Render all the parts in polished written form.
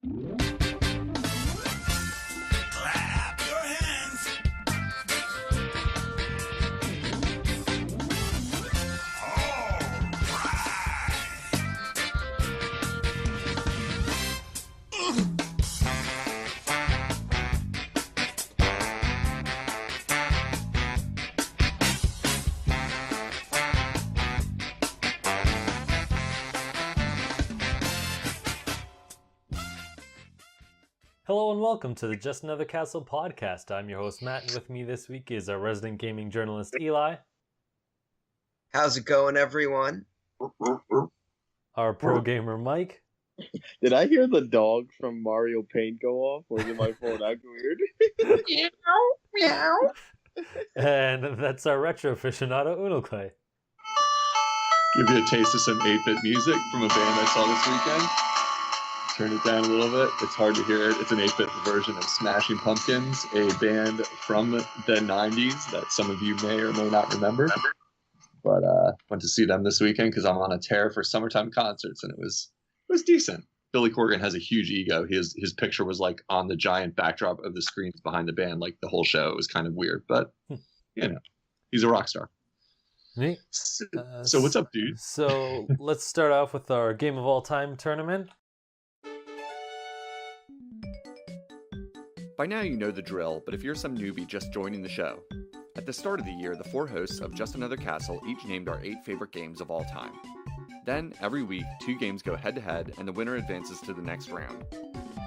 Clap your hands. All right. Hello and welcome to the Just Another Castle podcast. I'm your host Matt, and with me this week is our resident gaming journalist Eli, How's it going, everyone? our pro gamer Mike, Did I hear the dog from Mario Paint go off, or did my phone act weird? Meow. and that's our retro aficionado Unoclay. Give you a taste of some 8-bit music from a band I saw this weekend. Turn it down a little bit. It's hard to hear it. It's an 8-bit version of Smashing Pumpkins, a band from the 90s that some of you may or may not remember. But went to see them this weekend because I'm on a tear for summertime concerts, and it was decent. Billy Corgan has a huge ego. His picture was like on the giant backdrop of the screens behind the band, like the whole show. It was kind of weird, but he's a rock star. Neat. So what's up, dude? So let's start off with our Game of All Time tournament. By now you know the drill, but if you're some newbie just joining the show, at the start of the year, the four hosts of Just Another Castle each named our 8 favorite games of all time. Then, every week, 2 games go head-to-head, and the winner advances to the next round.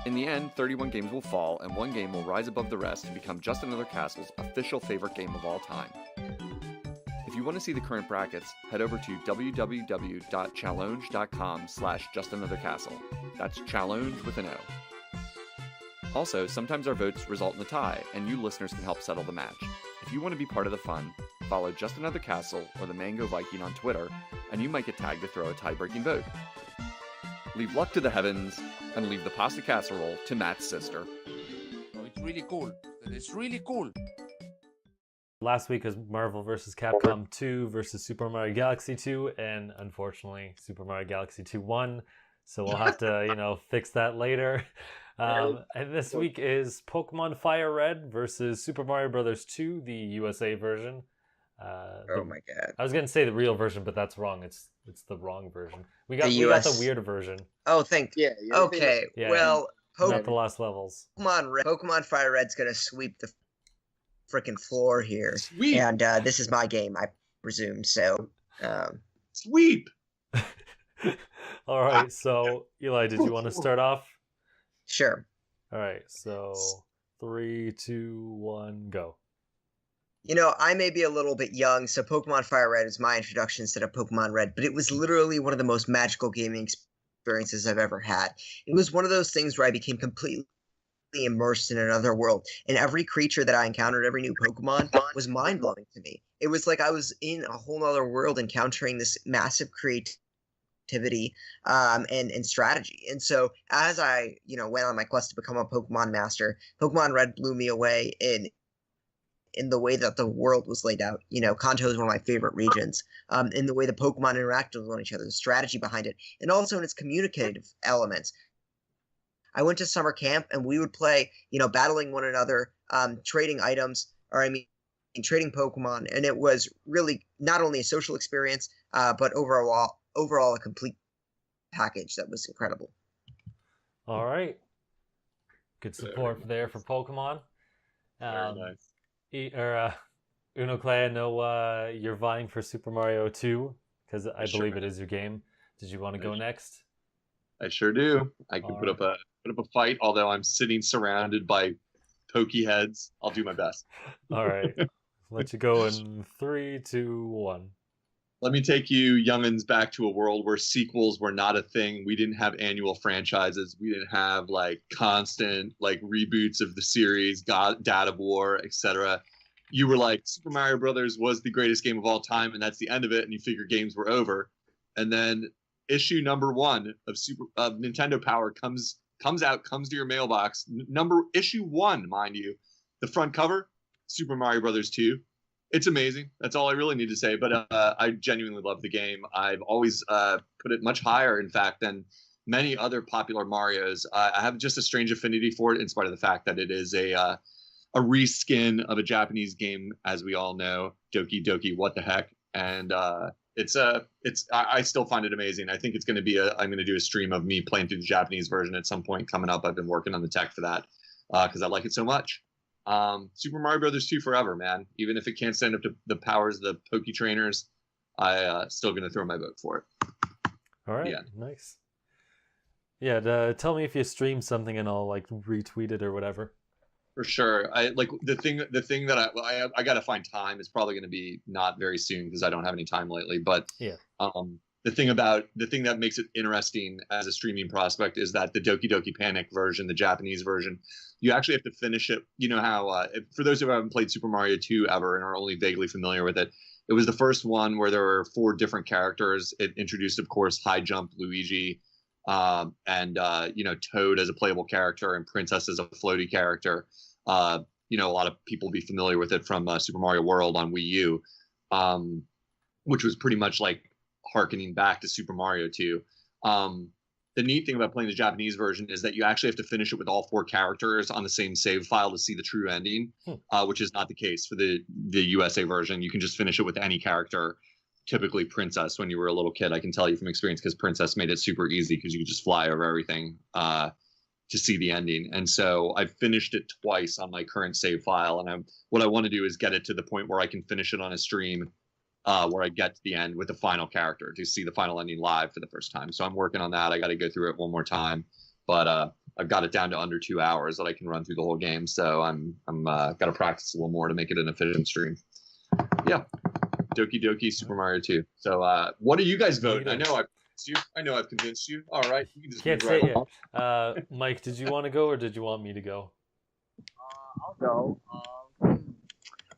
In the end, 31 games will fall, and 1 game will rise above the rest to become Just Another Castle's official favorite game of all time. If you want to see the current brackets, head over to www.challenge.com/justanothercastle. That's challenge with an O. Also, sometimes our votes result in a tie, and you listeners can help settle the match. If you want to be part of the fun, follow Just Another Castle or the Mango Viking on Twitter, and you might get tagged to throw a tie-breaking vote. Leave luck to the heavens, and leave the pasta casserole to Matt's sister. Oh, it's really cool. It's really cool. Last week was Marvel vs. Capcom 2 versus Super Mario Galaxy 2, and unfortunately, Super Mario Galaxy 2 won. So we'll have to, fix that later. And this week is Pokemon Fire Red versus Super Mario Bros. 2, the USA version. Oh my god. I was going to say the real version, but that's wrong. It's the wrong version. We got the weird version. Oh, Okay, Yeah, well, not the last levels. Pokemon Fire Red's gonna sweep the freaking floor here. Sweep. And this is my game, I presume, so... Sweep. All right, so Eli, did you want to start off? Sure. All right, so 3, 2, 1, go. I may be a little bit young, so Pokemon Fire Red is my introduction instead of Pokemon Red, but it was literally one of the most magical gaming experiences I've ever had. It was one of those things where I became completely immersed in another world, and every creature that I encountered, every new Pokemon, was mind-blowing to me. It was like I was in a whole other world encountering this massive creativity and strategy. And so as I went on my quest to become a Pokemon master, Pokemon Red blew me away in the way that the world was laid out. Kanto is one of my favorite regions. In the way the Pokemon interacted with one another, the strategy behind it, and also in its communicative elements. I went to summer camp and we would play, battling one another, trading items, trading Pokemon, and it was really not only a social experience, but overall a complete package that was incredible. All right. Good support there for Pokemon. Very nice. Unoclay, I know you're vying for Super Mario 2, because I believe it is your game. Did you want to go next? I sure do. I can put up a fight, although I'm sitting surrounded by pokey heads. I'll do my best. All right. Let you go in 3, 2, 1. Let me take you youngins back to a world where sequels were not a thing. We didn't have annual franchises. We didn't have constant reboots of the series, data war, etc. You were like, Super Mario Brothers was the greatest game of all time, and that's the end of it, and you figure games were over. And then issue number 1 of Nintendo Power comes to your mailbox. Issue 1, mind you. The front cover, Super Mario Brothers 2. It's amazing. That's all I really need to say. But I genuinely love the game. I've always put it much higher, in fact, than many other popular Marios. I have just a strange affinity for it, in spite of the fact that it is a reskin of a Japanese game, as we all know, Doki Doki What the Heck, and I still find it amazing. I think it's going to be I'm going to do a stream of me playing through the Japanese version at some point coming up. I've been working on the tech for that because I like it so much. Super Mario Brothers 2 forever, man. Even if it can't stand up to the powers of the Poke Trainers, I still going to throw my vote for it. All right, Yeah. nice. Yeah, tell me if you stream something and I'll like retweet it or whatever. For sure. I like the thing that I got to find time is probably going to be not very soon because I don't have any time lately. But yeah, the thing that makes it interesting as a streaming prospect is that the Doki Doki Panic version, the Japanese version, you actually have to finish it. You know how for those who haven't played Super Mario 2 ever and are only vaguely familiar with it, it was the first one where there were 4 different characters. It introduced, of course, High Jump, Luigi, and Toad as a playable character and Princess as a floaty character. A lot of people will be familiar with it from Super Mario World on Wii U, which was pretty much like harkening back to Super Mario 2. The neat thing about playing the Japanese version is that you actually have to finish it with all 4 characters on the same save file to see the true ending, which is not the case for the USA version. You can just finish it with any character, typically Princess when you were a little kid. I can tell you from experience because Princess made it super easy because you could just fly over everything to see the ending. And so I've finished it twice on my current save file. And what I want to do is get it to the point where I can finish it on a stream where I get to the end with the final character to see the final ending live for the first time. So I'm working on that. I got to go through it one more time, but I've got it down to under 2 hours that I can run through the whole game. So I'm got to practice a little more to make it an efficient stream. Yeah, Doki Doki Super Mario 2. So what do you guys vote? I know I've convinced you. All right, you can just can't say it yet. Mike, did you want to go or did you want me to go? I'll go.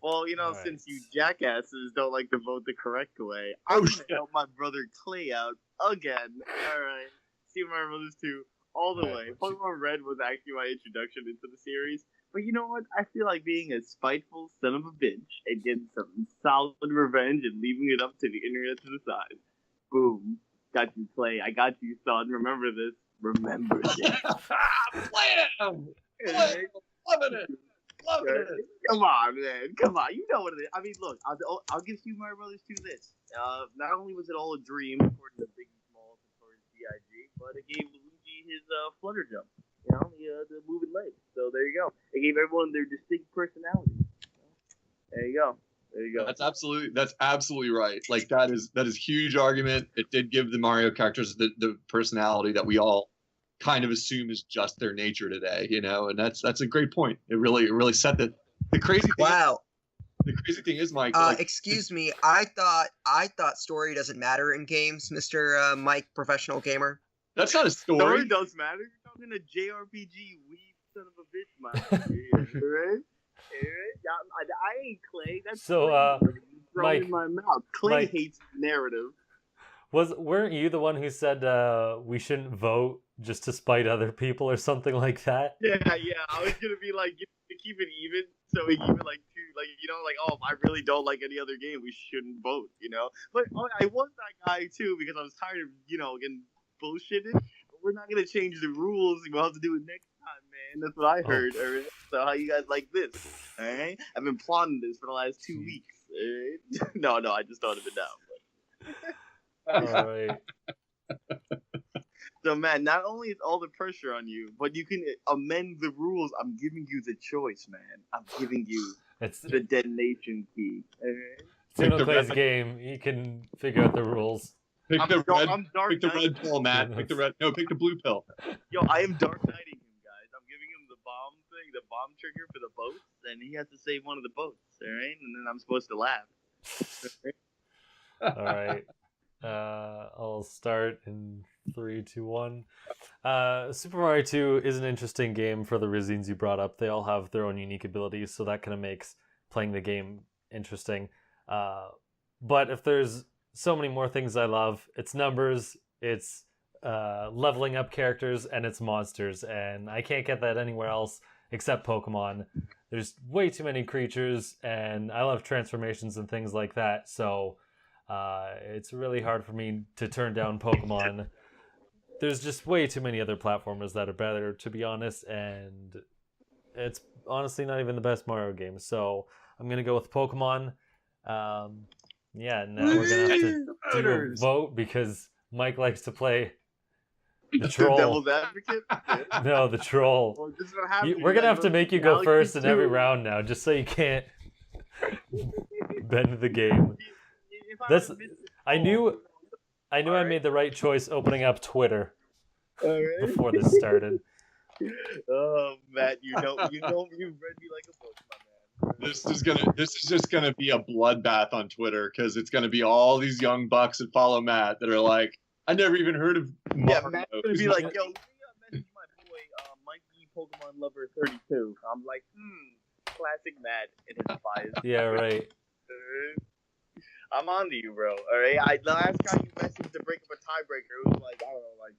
Well, right. Since you jackasses don't like to vote the correct way, I'm going to help my brother Clay out again. All right. Super Mario Brothers 2 all the way. Pokemon Red was actually my introduction into the series. But you know what? I feel like being a spiteful son of a bitch and getting some solid revenge and leaving it up to the internet to decide. Boom. Got you, Clay. I got you, son. Remember this. Remember this. Play it! Loving it! Loving it! Come on, man. Come on. You know what it is. I mean, look, I'll give Super Mario Brothers 2 this. Not only was it all a dream, according to Biggie Smalls and according to DIG, but it gave Luigi his flutter jump. The moving legs. So there you go. It gave everyone their distinct personality. There you go. There you go. That's absolutely right. Like that is huge argument. It did give the Mario characters the personality that we all kind of assume is just their nature today, and that's a great point. It really set the crazy thing. Wow. The crazy thing is, Mike. Excuse me. I thought story doesn't matter in games, Mr. Mike, professional gamer. That's not a story. Story does matter. You're talking a JRPG weeb son of a bitch, man. Right? I ain't Clay. That's so. Mike, in my mouth. Clay Mike, hates narrative. Weren't you the one who said we shouldn't vote just to spite other people or something like that? Yeah. I was gonna be like, to keep it even, so we keep it like two, if I really don't like any other game, we shouldn't vote, But I was that guy too because I was tired of getting bullshitted. We're not gonna change the rules. We'll have to do it next time, man. That's what I heard. All right? So how you guys like this? All right, I've been plotting this for the last 2 weeks. All right? No, I just thought of it now. All right. So, man, not only is all the pressure on you, but you can amend the rules. I'm giving you the choice, man. I'm giving you the detonation key. It's Unoclay's game. He can figure out the rules. Pick the red pill, Matt. Pick the blue pill. Yo, I am Dark Knighting him, guys. I'm giving him the bomb thing, the bomb trigger for the boats, and he has to save one of the boats, all right? And then I'm supposed to laugh. All right. I'll start in 3, 2, 1. Super Mario 2 is an interesting game for the reasons you brought up. They all have their own unique abilities, so that kind of makes playing the game interesting. But if there's so many more things I love, it's numbers, it's leveling up characters, and it's monsters. And I can't get that anywhere else except Pokemon. There's way too many creatures, and I love transformations and things like that. So it's really hard for me to turn down Pokemon. there's just way too many other platformers that are better, to be honest, and it's honestly not even the best Mario game. So I'm gonna go with Pokemon. Yeah, now we're gonna have to do a vote because Mike likes to play the troll. Devil's advocate? No, the troll. Well, this is what happens. We're gonna have to make you go Galaxy first in every 2. round now, just so you can't bend the game. If I That's. would've missed it- I knew I made the right choice opening up Twitter Alright. before this started. Oh, Matt, you read me like a book, my man. This is just gonna be a bloodbath on Twitter because it's gonna be all these young bucks that follow Matt that are like, I never even heard of Yeah, Mario. Matt's gonna be like, yo, let me message my boy, Mikey Pokemon Lover 32. I'm like, classic Matt and his bias. Yeah, right. I'm on to you, bro. All right. The last guy you messaged to break up a tiebreaker, it was like, I don't know, like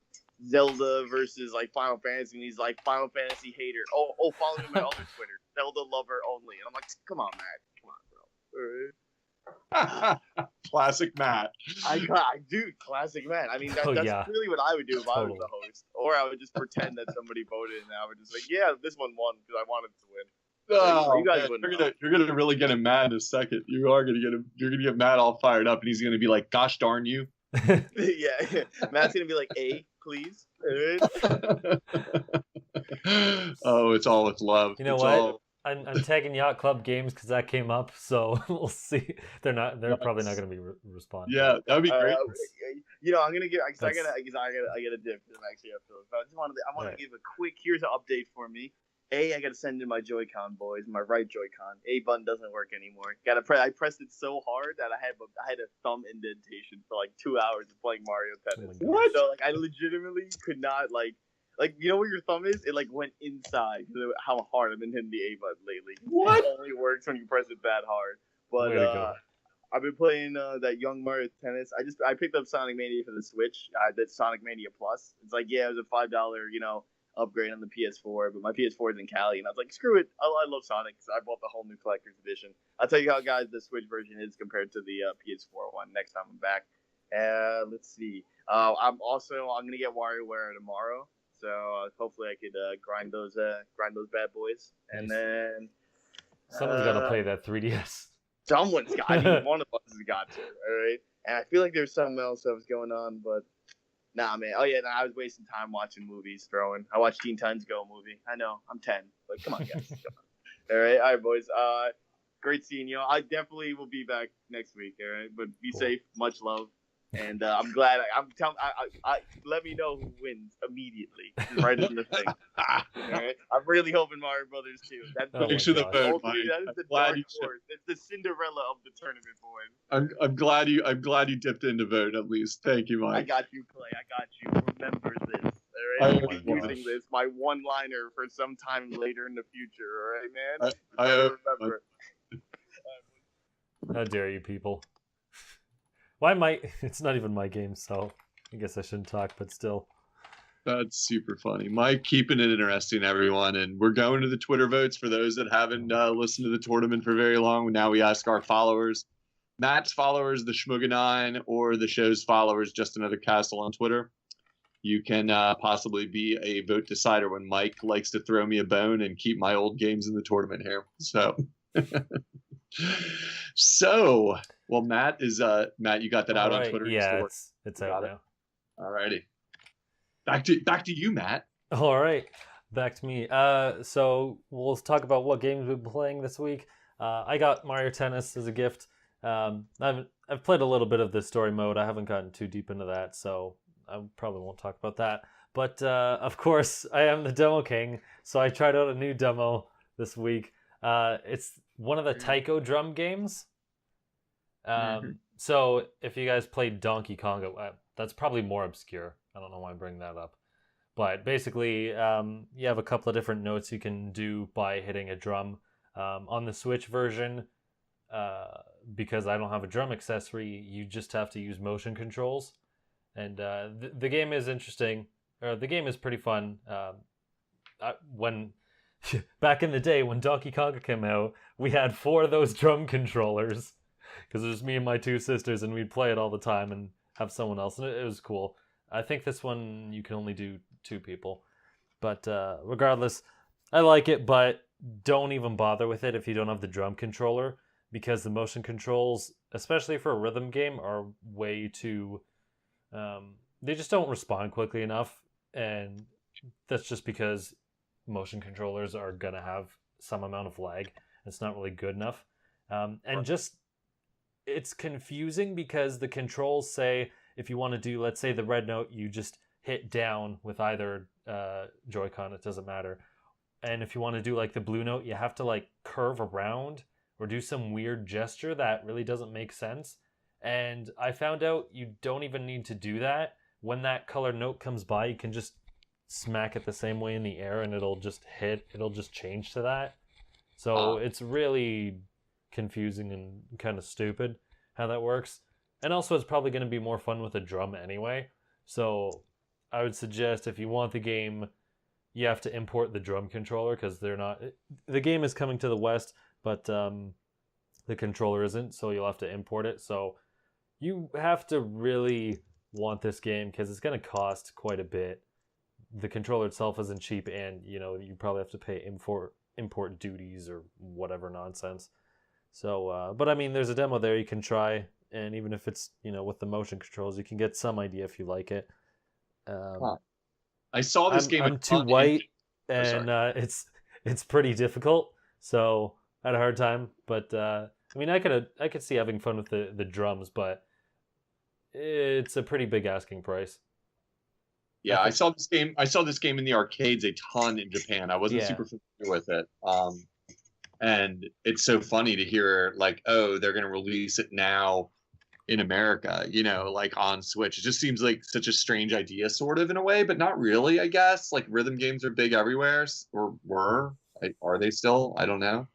Zelda versus like Final Fantasy, and he's like Final Fantasy hater. Oh, follow me on my other Twitter, Zelda lover only. And I'm like, come on, Matt, come on, bro. All right. Classic Matt. Dude, classic Matt. I mean, that's yeah. really what I would do if I was Totally. the host, or I would just pretend that somebody voted, and I would just like, yeah, this one won because I wanted to win. Oh, You guys man, wouldn't you're gonna really get him mad in a second. You are gonna get him. You're gonna get Matt all fired up, and he's gonna be like, "Gosh darn you!" Yeah, Matt's gonna be like, "A, please." Oh, it's all with love. You know It's what? all- I'm tagging Yacht Club Games because that came up, so we'll see. They're probably not going to be responding. Yeah, that'd be great. I'm gonna give. I gotta dip for the next episode. But I want to give a quick. Here's an update for me. I gotta send in my Joy-Con, boys. My right Joy-Con. A button doesn't work anymore. I pressed it so hard that I had a thumb indentation for like 2 hours of playing Mario Tennis. Oh my gosh. So like I legitimately could not like you know where your thumb is? It like went inside because of how hard I've been hitting the A button lately. What? It only works when you press it that hard. But Way to go. I've been playing that Young Mario Tennis. I picked up Sonic Mania for the Switch. That's Sonic Mania Plus. It's like, yeah, it was a $5, upgrade on the PS4, but my PS4 is in Cali, and I was like, screw it. I love Sonic, so I bought the whole new collector's edition. I'll tell you how, guys, the Switch version is compared to the PS4 one next time I'm back. Let's see. I'm gonna get WarioWare tomorrow, so hopefully I could grind those bad boys, and Nice. then Someone's got to play that 3DS. someone's got. I mean, one of us has got to. All right, and I feel like there's something else that was going on, but. Nah, man. Oh, yeah, I was wasting time watching movies, throwing. I watched Teen Titans Go movie. I know, I'm 10, but come on, guys. Come on. All right, boys. Great seeing you. I definitely will be back next week, all right? But be safe. Much love. And I'm glad. Let me know who wins immediately. Just right in the thing. All right? I'm really hoping Mario Brothers too. That's Oh my Thanks for the gosh. vote, Mike. that is the I'm glad dark you said- horse. It's the Cinderella of the tournament, boys. I'm glad you dipped into vote at least. Thank you, I Mike. got you, Clay. I got you. Remember this. I All right, hope I'll be you using do. this my one-liner for some time later in the future. All right, man. I Better hope- remember. How dare you, people? Why it's not even my game, so I guess I shouldn't talk, but still. That's super funny. Mike, keeping it interesting, everyone. And we're going to the Twitter votes for those that haven't listened to the tournament for very long. Now we ask our followers, Matt's followers, the Schmooganine, or the show's followers, Just Another Castle on Twitter. You can possibly be a vote decider when Mike likes to throw me a bone and keep my old games in the tournament here. So, well, Matt, you got that out on Alright, Twitter? Yeah, Still it's Got out it. now. All righty. Back to you, Matt. All right, back to me. So we'll talk about what games we've been playing this week. I got Mario Tennis as a gift. I've played a little bit of the story mode. I haven't gotten too deep into that, so I probably won't talk about that. But of course, I am the demo king, so I tried out a new demo this week. It's one of the taiko drum games. So if you guys played Donkey Kong, that's probably more obscure. I don't know why I bring that up. But basically, you have a couple of different notes you can do by hitting a drum. On the Switch version, because I don't have a drum accessory, you just have to use motion controls. And the game is interesting. Or the game is pretty fun. When back in the day when Donkey Kong came out, we had 4 of those drum controllers. Because it was me and my 2 sisters, and we'd play it all the time and have someone else. And it was cool. I think this one you can only do 2 people. But regardless, I like it, but don't even bother with it if you don't have the drum controller, because the motion controls, especially for a rhythm game, are way too... they just don't respond quickly enough, and that's just because motion controllers are going to have some amount of lag. It's not really good enough. And just, it's confusing because the controls say if you want to do, let's say, the red note, you just hit down with either Joy-Con, it doesn't matter. And if you want to do like the blue note, you have to like curve around or do some weird gesture that really doesn't make sense. And I found out you don't even need to do that. When that colored note comes by, you can just smack it the same way in the air and it'll just change to that. So it's really confusing and kind of stupid how that works. And also it's probably going to be more fun with a drum anyway. So I would suggest if you want the game, you have to import the drum controller, because the game is coming to the West, but the controller isn't, so you'll have to import it. So you have to really want this game because it's going to cost quite a bit. The controller itself isn't cheap, and you probably have to pay import duties or whatever nonsense. So but I mean, there's a demo there you can try, and even if it's with the motion controls, you can get some idea if you like it. I saw this game. I'm too white, and it's pretty difficult, so I had a hard time. But I mean, I could see having fun with the drums, but it's a pretty big asking price. Yeah, I saw this game in the arcades a ton in Japan. I wasn't super familiar with it. And it's so funny to hear like, oh, they're gonna release it now in America, like on Switch. It just seems like such a strange idea, sort of, in a way, but not really, I guess. Like, rhythm games are big everywhere, or were. Are they still? I don't know.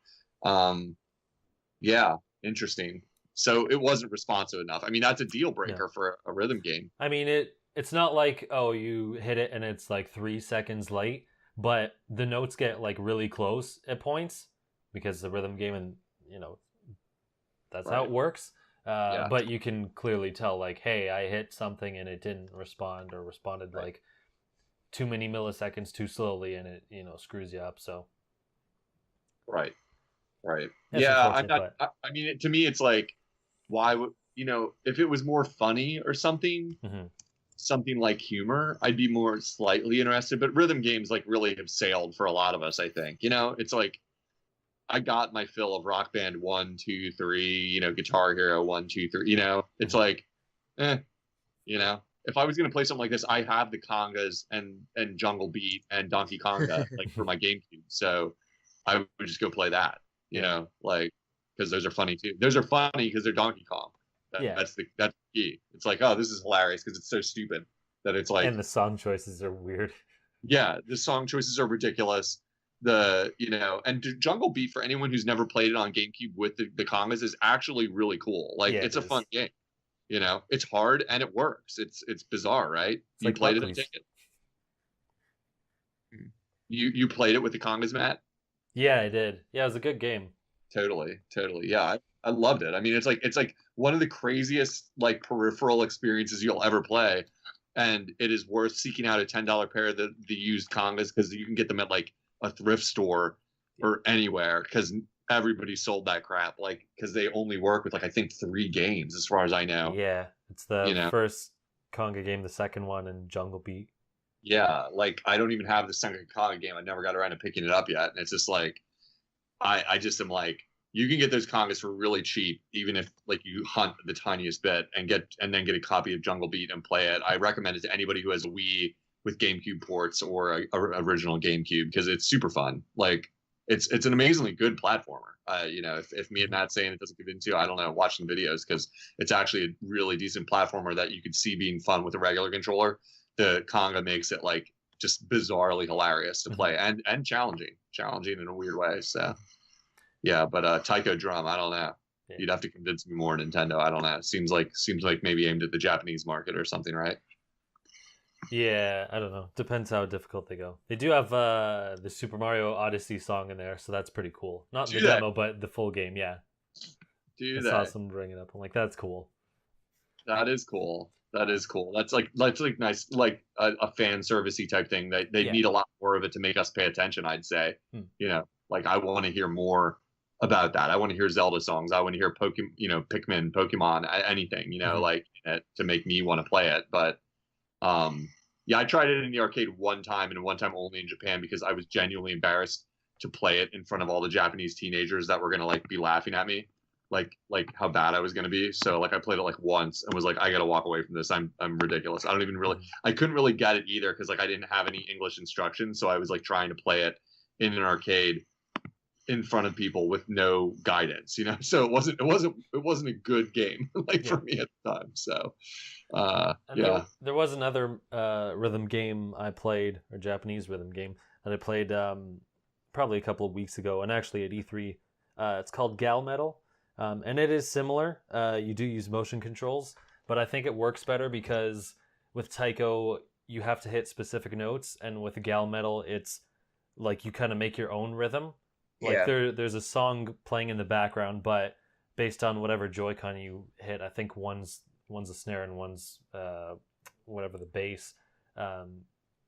Yeah, interesting. So it wasn't responsive enough. I mean, that's a deal breaker for a rhythm game. I mean, it's not like, oh, you hit it and it's like 3 seconds late, but the notes get like really close at points because the rhythm game, and that's how it works. But you can clearly tell, like, hey, I hit something and it didn't respond, or responded like too many milliseconds too slowly, and it screws you up. So right. That's I'm not. I mean, to me, it's like, why would if it was more funny or something, something like humor, I'd be more slightly interested. But rhythm games like really have sailed for a lot of us. I think it's like, I got my fill of Rock Band 1, 2, 3, Guitar Hero 1, 2, 3. It's like, if I was gonna play something like this, I have the congas and Jungle Beat and Donkey Konga like for my GameCube, so I would just go play that. Like, because those are funny too. Those are funny because they're Donkey Kong. That's the key. It's like, oh, this is hilarious because it's so stupid that it's like. And the song choices are weird. Yeah, the song choices are ridiculous. And Jungle Beat, for anyone who's never played it on GameCube with the congas, is actually really cool. Like, it's a fun game. It's hard and it works. It's bizarre, right? It's you like played it on Ticket. You played it with the congas, Matt? Yeah, I did. Yeah, it was a good game. Totally. Yeah, I loved it. I mean, it's like one of the craziest like peripheral experiences you'll ever play, and it is worth seeking out a $10 pair of the used congas, because you can get them at like a thrift store or anywhere, because everybody sold that crap, like, because they only work with like, I think 3 games as far as I know. Yeah, it's the first conga game, the second one, and Jungle Beat. Yeah, like, I don't even have the second conga game. I never got around to picking it up yet, and it's just like, I just am like, you can get those congas for really cheap, even if like you hunt the tiniest bit, and then get a copy of Jungle Beat and play it. I recommend it to anybody who has a Wii with GameCube ports or a original GameCube, because it's super fun. Like, it's an amazingly good platformer. If me and Matt saying it doesn't give into, I don't know, watching videos, because it's actually a really decent platformer that you could see being fun with a regular controller. The conga makes it like just bizarrely hilarious to play and challenging in a weird way. So yeah, but Taiko Drum, I don't know. Yeah. You'd have to convince me more, Nintendo. I don't know. It seems like maybe aimed at the Japanese market or something, right? Yeah, I don't know. Depends how difficult they go. They do have the Super Mario Odyssey song in there, so that's pretty cool. Not the demo, but the full game, yeah. I saw someone bring it up. I'm like, that's cool. That is cool. That is cool. That's like nice, like a fan servicey type thing. They Yeah. need a lot more of it to make us pay attention. I'd say, you know, like I want to hear more about that. I want to hear Zelda songs. I want to hear Pokemon, you know, Pikmin, Pokemon, anything, you know, like to make me want to play it. But yeah, I tried it in the arcade one time and one time only in Japan because I was genuinely embarrassed to play it in front of all the Japanese teenagers that were gonna like be laughing at me. Like how bad I was gonna be. So like I played it like once and was like, I gotta walk away from this. I'm ridiculous. I don't even really I couldn't really get it either because like I didn't have any English instructions. So I was like trying to play it in an arcade in front of people with no guidance, you know. So it wasn't a good game like for me at the time. So yeah. There was another rhythm game I played, or Japanese rhythm game that I played probably a couple of weeks ago, and actually at E3. It's called Gal Metal. And it is similar. You do use motion controls, but I think it works better because with Taiko, you have to hit specific notes, and with Gal Metal, it's like you kind of make your own rhythm. Like there's a song playing in the background, but based on whatever Joy-Con you hit, I think one's a snare and one's whatever the bass.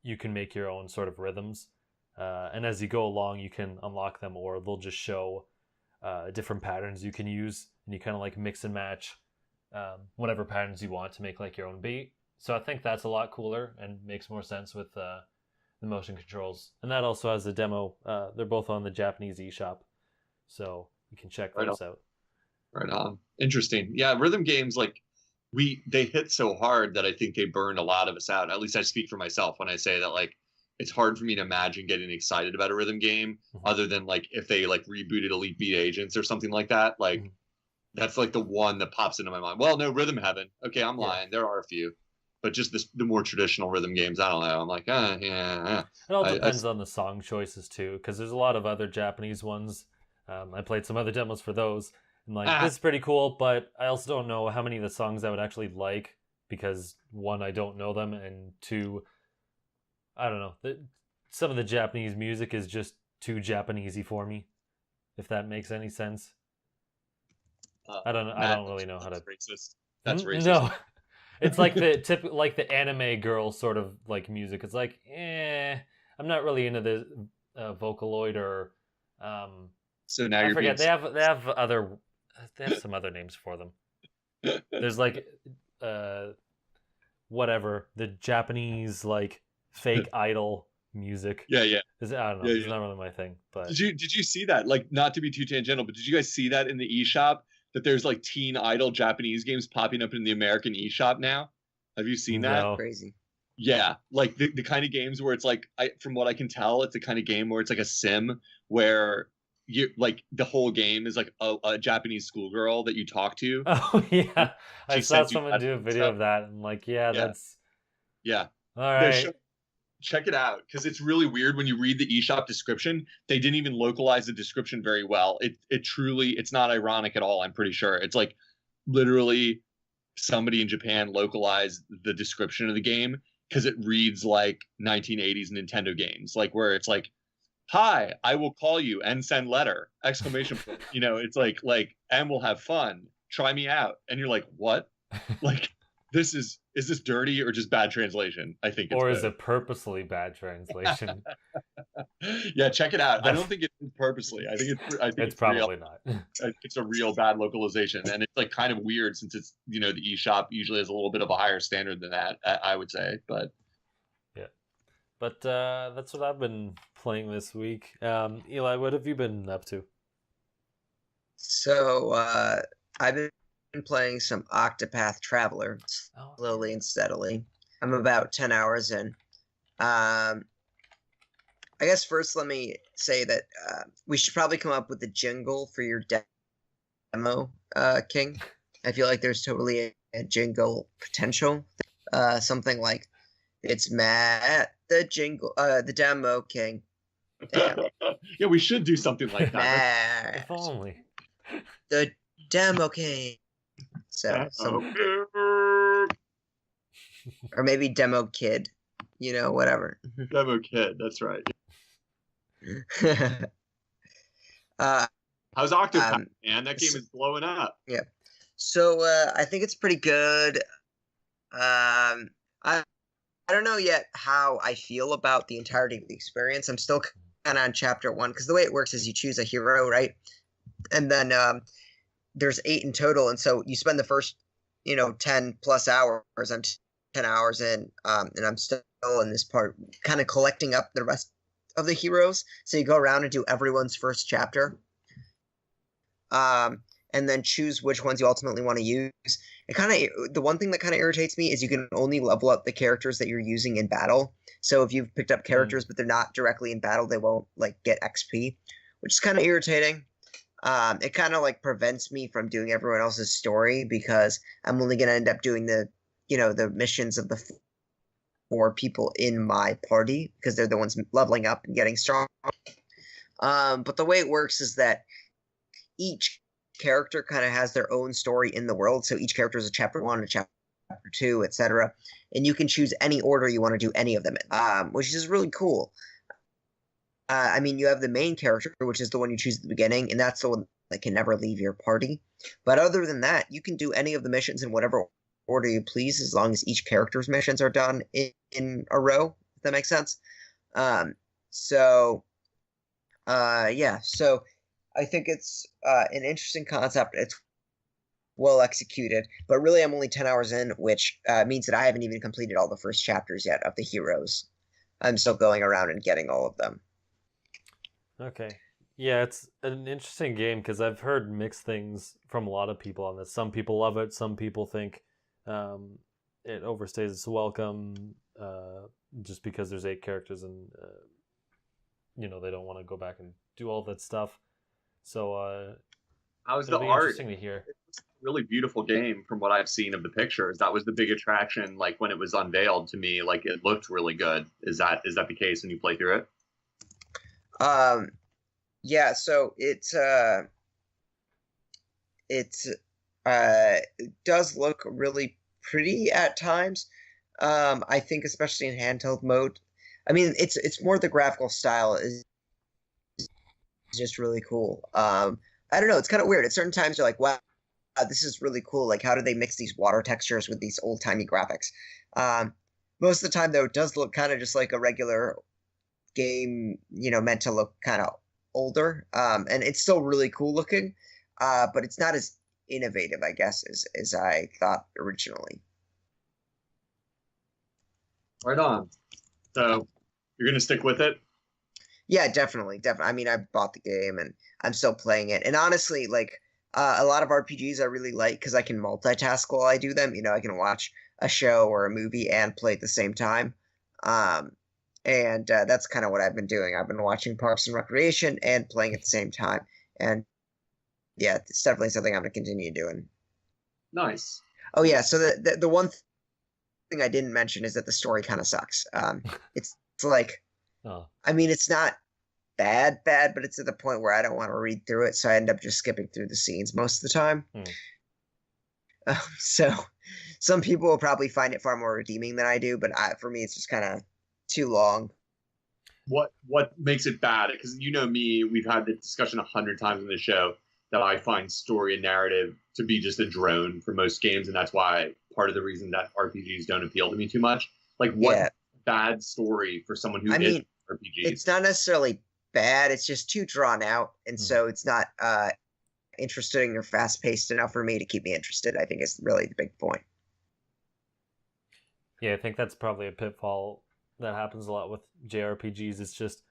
You can make your own sort of rhythms, and as you go along, you can unlock them, or they'll just show different patterns you can use, and you kind of like mix and match whatever patterns you want to make like your own beat. So I think that's a lot cooler and makes more sense with the motion controls. And that also has a demo. They're both on the Japanese eShop, so you can check those out. Right on. Interesting. Yeah, rhythm games, like they hit so hard that I think they burned a lot of us out. At least I speak for myself when I say that, like, it's hard for me to imagine getting excited about a rhythm game other than like if they like rebooted Elite Beat Agents or something like that. Like that's like the one that pops into my mind. Well, no, Rhythm Heaven. Okay, I'm lying. There are a few, but just the more traditional rhythm games, I don't know. I'm like, yeah. It all depends on the song choices too, because there's a lot of other Japanese ones. I played some other demos for those, and like this is pretty cool, but I also don't know how many of the songs I would actually like because one, I don't know them, and two, I don't know. Some of the Japanese music is just too Japanesey for me, if that makes any sense. I don't know. I don't really know how to. Racist. That's racist. No, it's like the anime girl sort of like music. It's like, I'm not really into the Vocaloid or. So now I forget. They have some other names for them. There's like, whatever, the Japanese like fake idol music. Yeah. I don't know. It's not really my thing. But did you see that? Like, not to be too tangential, but did you guys see that in the eShop that there's like teen idol Japanese games popping up in the American eShop now? Have you seen that? No. Crazy. Yeah, like the kind of games where it's like, from what I can tell, it's the kind of game where it's like a sim where you like the whole game is like a Japanese schoolgirl that you talk to. Oh yeah, I saw someone do a video of that. I'm like, that's all right. Check it out because it's really weird when you read the eShop description. They didn't even localize the description very well. It truly, it's not ironic at all. I'm pretty sure it's like literally somebody in Japan localized the description of the game because it reads like 1980s Nintendo games, like where it's like, "Hi, I will call you and send letter!" Exclamation point. You know, it's like and we'll have fun. Try me out, and you're like, what? Like, is this dirty or just bad translation? I think it's or good. is it purposely bad translation? Yeah, check it out. I don't think it's purposely. I think it's probably real. not. It's a real bad localization, and it's like kind of weird since it's, you know, the eShop usually has a little bit of a higher standard than that, I would say. But yeah, but that's what I've been playing this week. Eli, what have you been up to? So I've been playing some Octopath Traveler slowly and steadily. I'm about 10 hours in. I guess first let me say that we should probably come up with a jingle for your demo, King. I feel like there's totally a jingle potential. Something like, "It's Matt, the demo king." Damn. Yeah, we should do something like that. Matt, If only. the demo king. So, or maybe demo kid, you know, whatever. Demo kid, that's right. How's Octopath, man? That game is blowing up. Yeah. So I think it's pretty good. I don't know yet how I feel about the entirety of the experience. I'm still kind of on chapter 1 because the way it works is you choose a hero, right? And then there's 8 in total, and so you spend the first 10 plus hours. I'm 10 hours in, and I'm still in this part kind of collecting up the rest of the heroes. So you go around and do everyone's first chapter, and then choose which ones you ultimately want to use. The one thing that kind of irritates me is you can only level up the characters that you're using in battle. So if you've picked up characters but they're not directly in battle, they won't get XP, which is kind of irritating. It kind of prevents me from doing everyone else's story because I'm only going to end up doing the missions of the 4 people in my party because they're the ones leveling up and getting strong. But the way it works is that each character kind of has their own story in the world. So each character is a chapter 1, a chapter 2, etc. And you can choose any order you want to do any of them in, which is really cool. You have the main character, which is the one you choose at the beginning, and that's the one that can never leave your party. But other than that, you can do any of the missions in whatever order you please, as long as each character's missions are done in a row, if that makes sense. So I think it's an interesting concept. It's well executed, but really I'm only 10 hours in, which means that I haven't even completed all the first chapters yet of the heroes. I'm still going around and getting all of them. Okay. Yeah, it's an interesting game because I've heard mixed things from a lot of people on this. Some people love it. Some people think it overstays its welcome just because there's 8 characters and they don't want to go back and do all that stuff. So how was the it'll be art? Interesting to hear. It's a really beautiful game from what I've seen of the pictures. That was the big attraction. When it was unveiled to me, it looked really good. Is that the case when you play through it? Yeah. So it does look really pretty at times. I think especially in handheld mode. It's more the graphical style is just really cool. I don't know, it's kind of weird. At certain times you're like, wow, this is really cool. How do they mix these water textures with these old-timey graphics? Most of the time, though, it does look kind of just like a regular game, meant to look kind of older. And it's still really cool looking, but it's not as innovative, I guess, as I thought originally. Right on. So you're going to stick with it? Yeah, definitely. I bought the game and I'm still playing it. And honestly, a lot of RPGs I really like because I can multitask while I do them. I can watch a show or a movie and play at the same time. And that's kind of what I've been doing. I've been watching Parks and Recreation and playing at the same time. And yeah, it's definitely something I'm going to continue doing. Nice. Oh, yeah. So the one thing I didn't mention is that the story kind of sucks. It's it's not bad, but it's at the point where I don't want to read through it, so I end up just skipping through the scenes most of the time. So some people will probably find it far more redeeming than I do, but for me, it's just kind of too long. What makes it bad? Because me, we've had the discussion 100 times in the show that I find story and narrative to be just a drone for most games, and that's why part of the reason that RPGs don't appeal to me too much. Bad story for someone who is RPGs? It's not necessarily bad. It's just too drawn out, and so it's not interesting or fast-paced enough for me to keep me interested. I think is really the big point. Yeah, I think that's probably a pitfall that happens a lot with JRPGs. It's just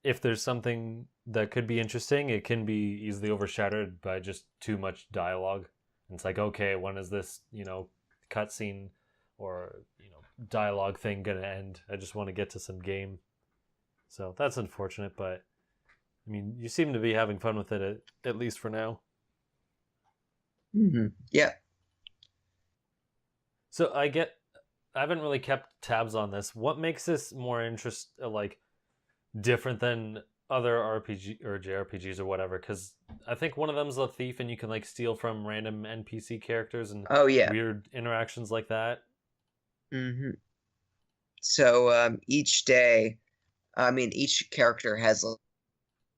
if there's something that could be interesting, it can be easily overshadowed by just too much dialogue. And it's okay, when is this cutscene or dialogue thing gonna end? I just want to get to some game. So that's unfortunate, but you seem to be having fun with it at least for now. Mm-hmm. Yeah. So I haven't really kept tabs on this. What makes this more different than other RPG or JRPGs or whatever? Because I think one of them is a thief and you can steal from random NPC characters and weird interactions like that. Mm-hmm. So each day, each character has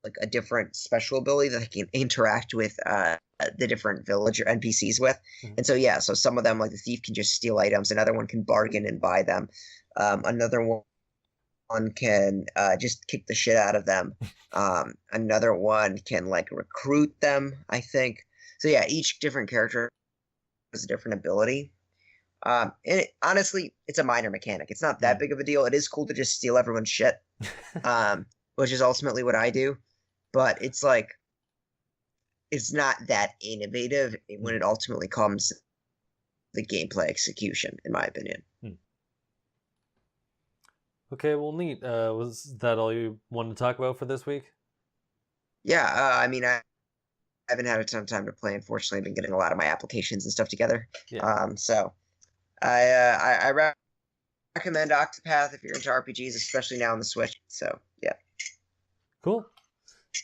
like a different special ability that they can interact with the different village or NPCs with. And so yeah, so some of them, like the thief, can just steal items. Another one can bargain and buy them. Another one can just kick the shit out of them. Another one can like recruit them, I think. So yeah, each different character has a different ability. And honestly, it's a minor mechanic. It's not that big of a deal. It is cool to just steal everyone's shit, which is ultimately what I do. But it's like, it's not that innovative when it ultimately comes to the gameplay execution, in my opinion. Okay, well, neat. Was that all you wanted to talk about for this week? Yeah, I mean, I haven't had a ton of time to play. Unfortunately, I've been getting a lot of my applications and stuff together. Yeah. So I recommend Octopath if you're into RPGs, especially now on the Switch. So yeah. Cool.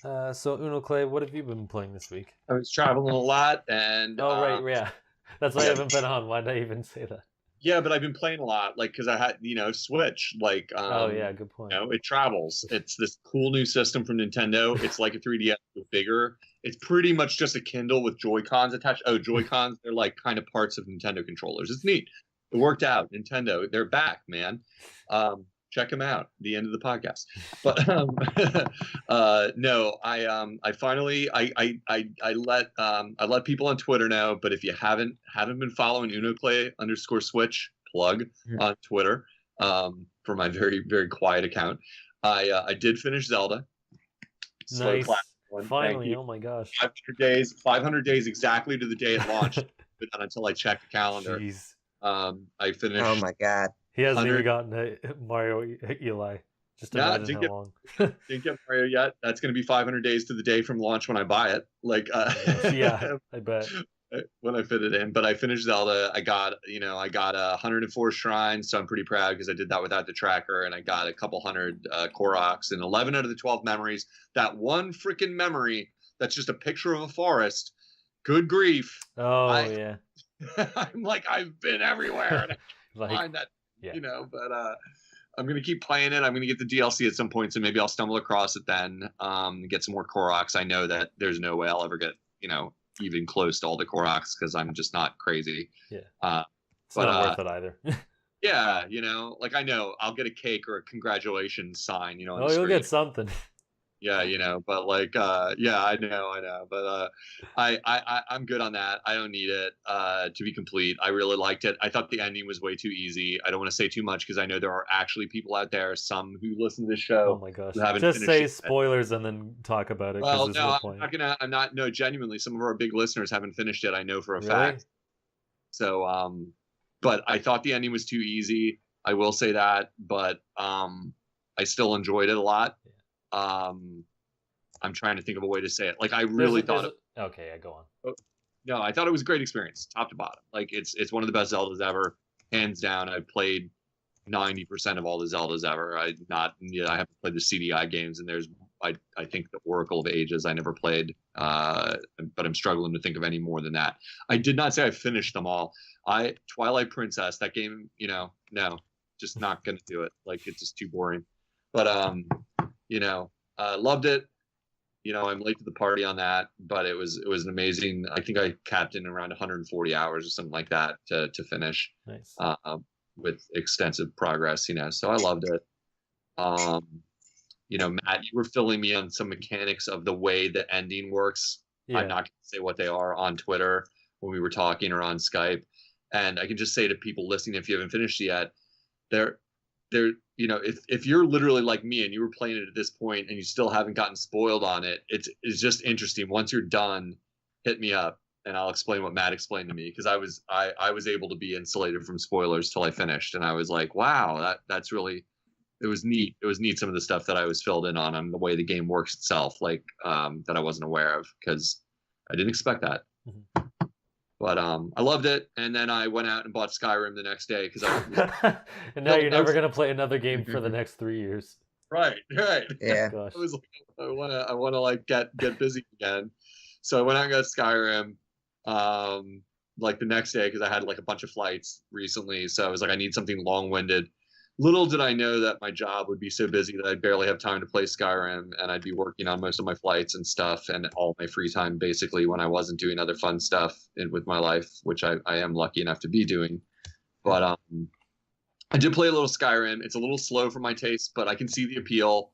So Unoclay, what have you been playing this week? I was traveling a lot, and right, yeah. That's why I haven't been on. Why did I even say that? yeah, but I've been playing a lot, like because I had Switch, like oh yeah, good point. it travels. It's this cool new system from Nintendo. It's like a 3DS but bigger. It's pretty much just a Kindle with Joy-Cons attached. Oh, Joy-Cons, they're like kind of parts of Nintendo controllers. It's neat. It worked out. Nintendo, they're back, man. Check them out. The end of the podcast. But no, I finally I let people on Twitter know. But if you haven't been following Unoclay_Switch plug on Twitter for my very very quiet account, I did finish Zelda. Nice. Finally, oh my gosh. 500 days exactly to the day it launched. But not until I checked the calendar. Jeez. I finished. Oh my god. He hasn't even gotten Mario Eli. Just imagine how long. Didn't get Mario yet. That's going to be 500 days to the day from launch when I buy it. Like, yeah, I bet. When I fit it in. But I finished Zelda. I got 104 shrines, so I'm pretty proud because I did that without the tracker, and I got a couple hundred Koroks and 11 out of the 12 memories. That one freaking memory that's just a picture of a forest. Good grief. Oh yeah. I'm like, I've been everywhere. And I find that. Yeah. But I'm gonna keep playing it. I'm gonna get the DLC at some point, so maybe I'll stumble across it then. Get some more Koroks. I know that there's no way I'll ever get even close to all the Koroks because I'm just not crazy. Yeah. It's not worth it either. Yeah, like I know I'll get a cake or a congratulations sign. Oh, you'll get something. Yeah, but like, yeah, I know, but I'm good on that. I don't need it to be complete. I really liked it. I thought the ending was way too easy. I don't want to say too much because I know there are actually people out there, some who listen to this show. Oh my gosh! Who haven't Just say it spoilers and then talk about it. Well, no, I'm not. No, genuinely, some of our big listeners haven't finished it. I know for a fact. So, but I thought the ending was too easy. I will say that, but I still enjoyed it a lot. I'm trying to think of a way to say it. Like I really thought. Okay, yeah, go on. No, I thought it was a great experience, top to bottom. Like it's one of the best Zeldas ever, hands down. I've played 90% of all the Zeldas ever. I haven't played the CDI games, and there's I think the Oracle of Ages I never played, but I'm struggling to think of any more than that. I did not say I finished them all. Twilight Princess, that game, no, just not gonna do it. Like it's just too boring. But loved it. I'm late to the party on that, but it was an amazing. I think I capped in around 140 hours or something like that to finish. Nice. With extensive progress, so I loved it. Matt, you were filling me on some mechanics of the way the ending works. Yeah. I'm not going to say what they are on Twitter when we were talking or on Skype, and I can just say to people listening, if you haven't finished yet, if you're literally like me and you were playing it at this point and you still haven't gotten spoiled on it, it's just interesting. Once you're done, hit me up and I'll explain what Matt explained to me, because I was able to be insulated from spoilers till I finished, and I was like, wow, that's really, it was neat. It was neat, some of the stuff that I was filled in on the way the game works itself, like that I wasn't aware of because I didn't expect that. Mm-hmm. But I loved it, and then I went out and bought Skyrim the next day because and now you're never gonna play another game for the next 3 years. Right. Yeah. I was like, I wanna like get busy again, so I went out and got Skyrim, like the next day because I had like a bunch of flights recently, so I was like, I need something long-winded. little did I know that my job would be so busy that I'd barely have time to play Skyrim, and I'd be working on most of my flights and stuff, and all my free time basically when I wasn't doing other fun stuff with my life, which I am lucky enough to be doing. But I did play a little Skyrim. It's a little slow for my taste, but I can see the appeal.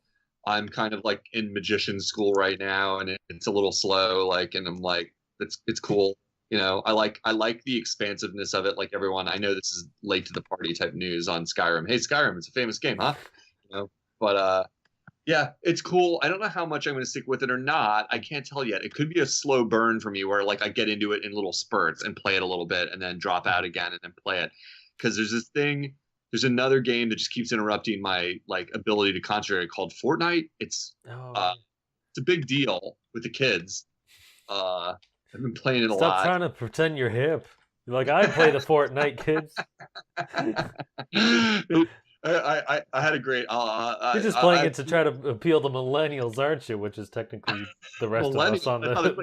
I'm kind of like in magician school right now, and it's a little slow, and I'm like, it's cool. I like the expansiveness of it. Like everyone, I know this is late to the party type news on Skyrim. Hey, Skyrim, it's a famous game, huh? But yeah, it's cool. I don't know how much I'm going to stick with it or not. I can't tell yet. It could be a slow burn for me where I get into it in little spurts and play it a little bit and then drop out again and then play it. Because there's another game that just keeps interrupting my ability to concentrate called Fortnite. It's a big deal with the kids. I've been playing it a lot. Stop trying to pretend you're hip. You're like, I play the Fortnite, kids. I had a great. You're just playing it to try to appeal to millennials, aren't you? Which is technically the rest of us on the. I thought it's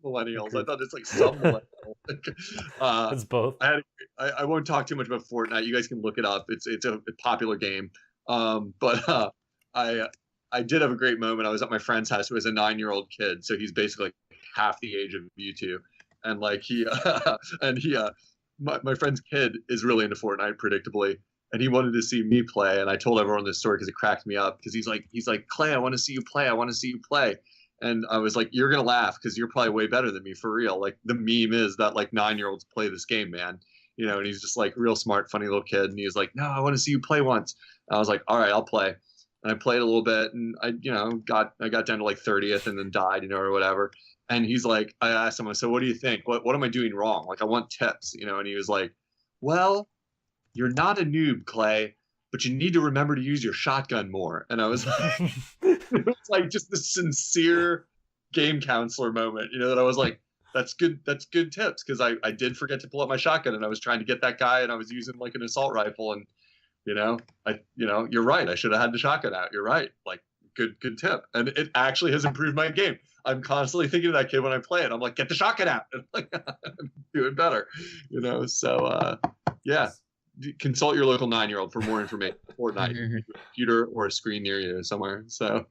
millennials. I thought it's some millennials. It's both. I won't talk too much about Fortnite. You guys can look it up. It's a popular game. But I did have a great moment. I was at my friend's house who has a 9-year-old kid, so he's basically half the age of you two, and my friend's kid is really into Fortnite, predictably, and he wanted to see me play, and I told everyone this story because it cracked me up, because he's like Clay, I want to see you play, and I was like, you're gonna laugh because you're probably way better than me, for real. Like, the meme is that 9-year-olds play this game, man, and he's just real smart, funny little kid, and he's like, no, I want to see you play once. And I was like, all right, I'll play. And I played a little bit, and I got down to 30th and then died, or whatever. And he's like, I asked him, I said, what do you think? What am I doing wrong? I want tips, and he was like, well, you're not a noob, Clay, but you need to remember to use your shotgun more. And I was like, it was just this sincere game counselor moment, that I was like, that's good tips, because I did forget to pull up my shotgun, and I was trying to get that guy, and I was using an assault rifle, and you're right, I should have had the shotgun out. You're right. Good tip. And it actually has improved my game. I'm constantly thinking of that kid when I play it. I'm like, get the shotgun out. I'm doing better. So yeah. Consult your local 9-year-old for more information. Fortnite, a computer or a screen near you somewhere. So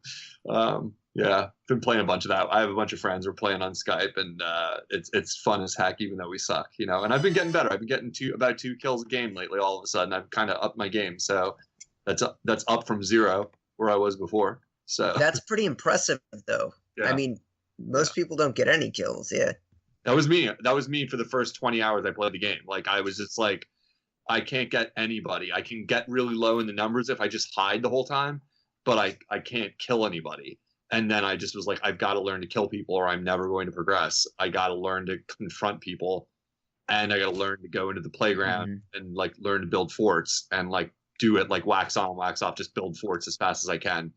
yeah, been playing a bunch of that. I have a bunch of friends we're playing on Skype, and it's fun as heck, even though we suck, and I've been getting better. I've been getting about 2 kills a game lately. All of a sudden, I've kind of upped my game. So that's up from 0 where I was before. So that's pretty impressive, though. Yeah. I mean, most people don't get any kills. Yeah, that was me. That was me for the first 20 hours I played the game. I was just I can't get anybody. I can get really low in the numbers if I just hide the whole time, but I can't kill anybody. And then I just was like, I've got to learn to kill people, or I'm never going to progress. I got to learn to confront people, and I got to learn to go into the playground and learn to build forts, and do it wax on, wax off, just build forts as fast as I can,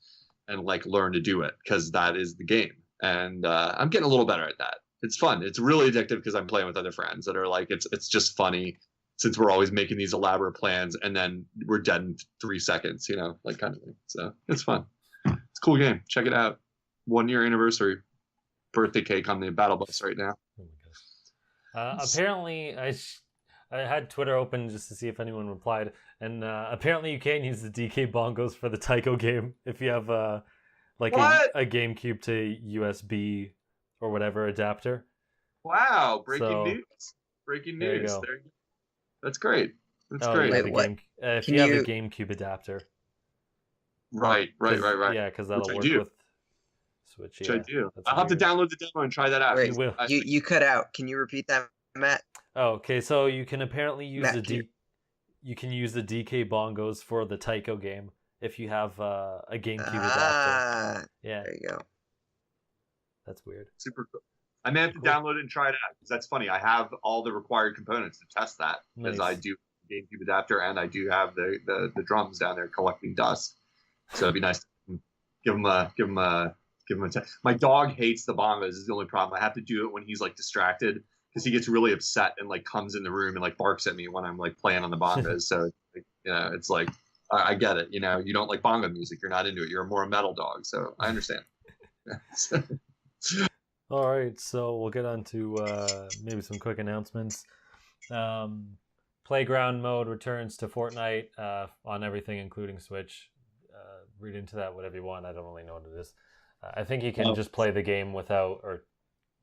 and learn to do it, because that is the game. And I'm getting a little better at that. It's fun. It's really addictive because I'm playing with other friends that are it's just funny, since we're always making these elaborate plans and then we're dead in 3 seconds, kind of thing. So it's fun. It's a cool game. Check it out. 1-year anniversary. Birthday cake on the battle bus right now. Oh my gosh. Apparently, I had Twitter open just to see if anyone replied, and apparently you can use the DK bongos for the Tycho game if you have a GameCube to USB or whatever adapter. Wow! Breaking news. Breaking news. There you go. That's great. That's great. Wait, what? If you have a GameCube adapter. Right. Yeah, because that'll work with Switch. Which I do. I'll have to download the demo and try that out. Wait, you cut out. Can you repeat that, Matt? Oh, okay, so you can apparently use you can use the DK bongos for the Tycho game if you have a GameCube adapter. Yeah. There you go. That's weird. Super cool. I may have to download it and try it out, because that's funny. I have all the required components to test that, because I do GameCube adapter, and I do have the drums down there collecting dust. So it'd be nice to give them a test. My dog hates the bongos. Is the only problem. I have to do it when he's distracted, because he gets really upset and comes in the room and barks at me when I'm playing on the bongos. So it's I get it. You don't like bongo music. You're not into it. You're more a metal dog. So I understand. All right, so we'll get on to maybe some quick announcements. Playground mode returns to Fortnite on everything, including Switch. Read into that whatever you want. I don't really know what it is. I think you can just play the game without,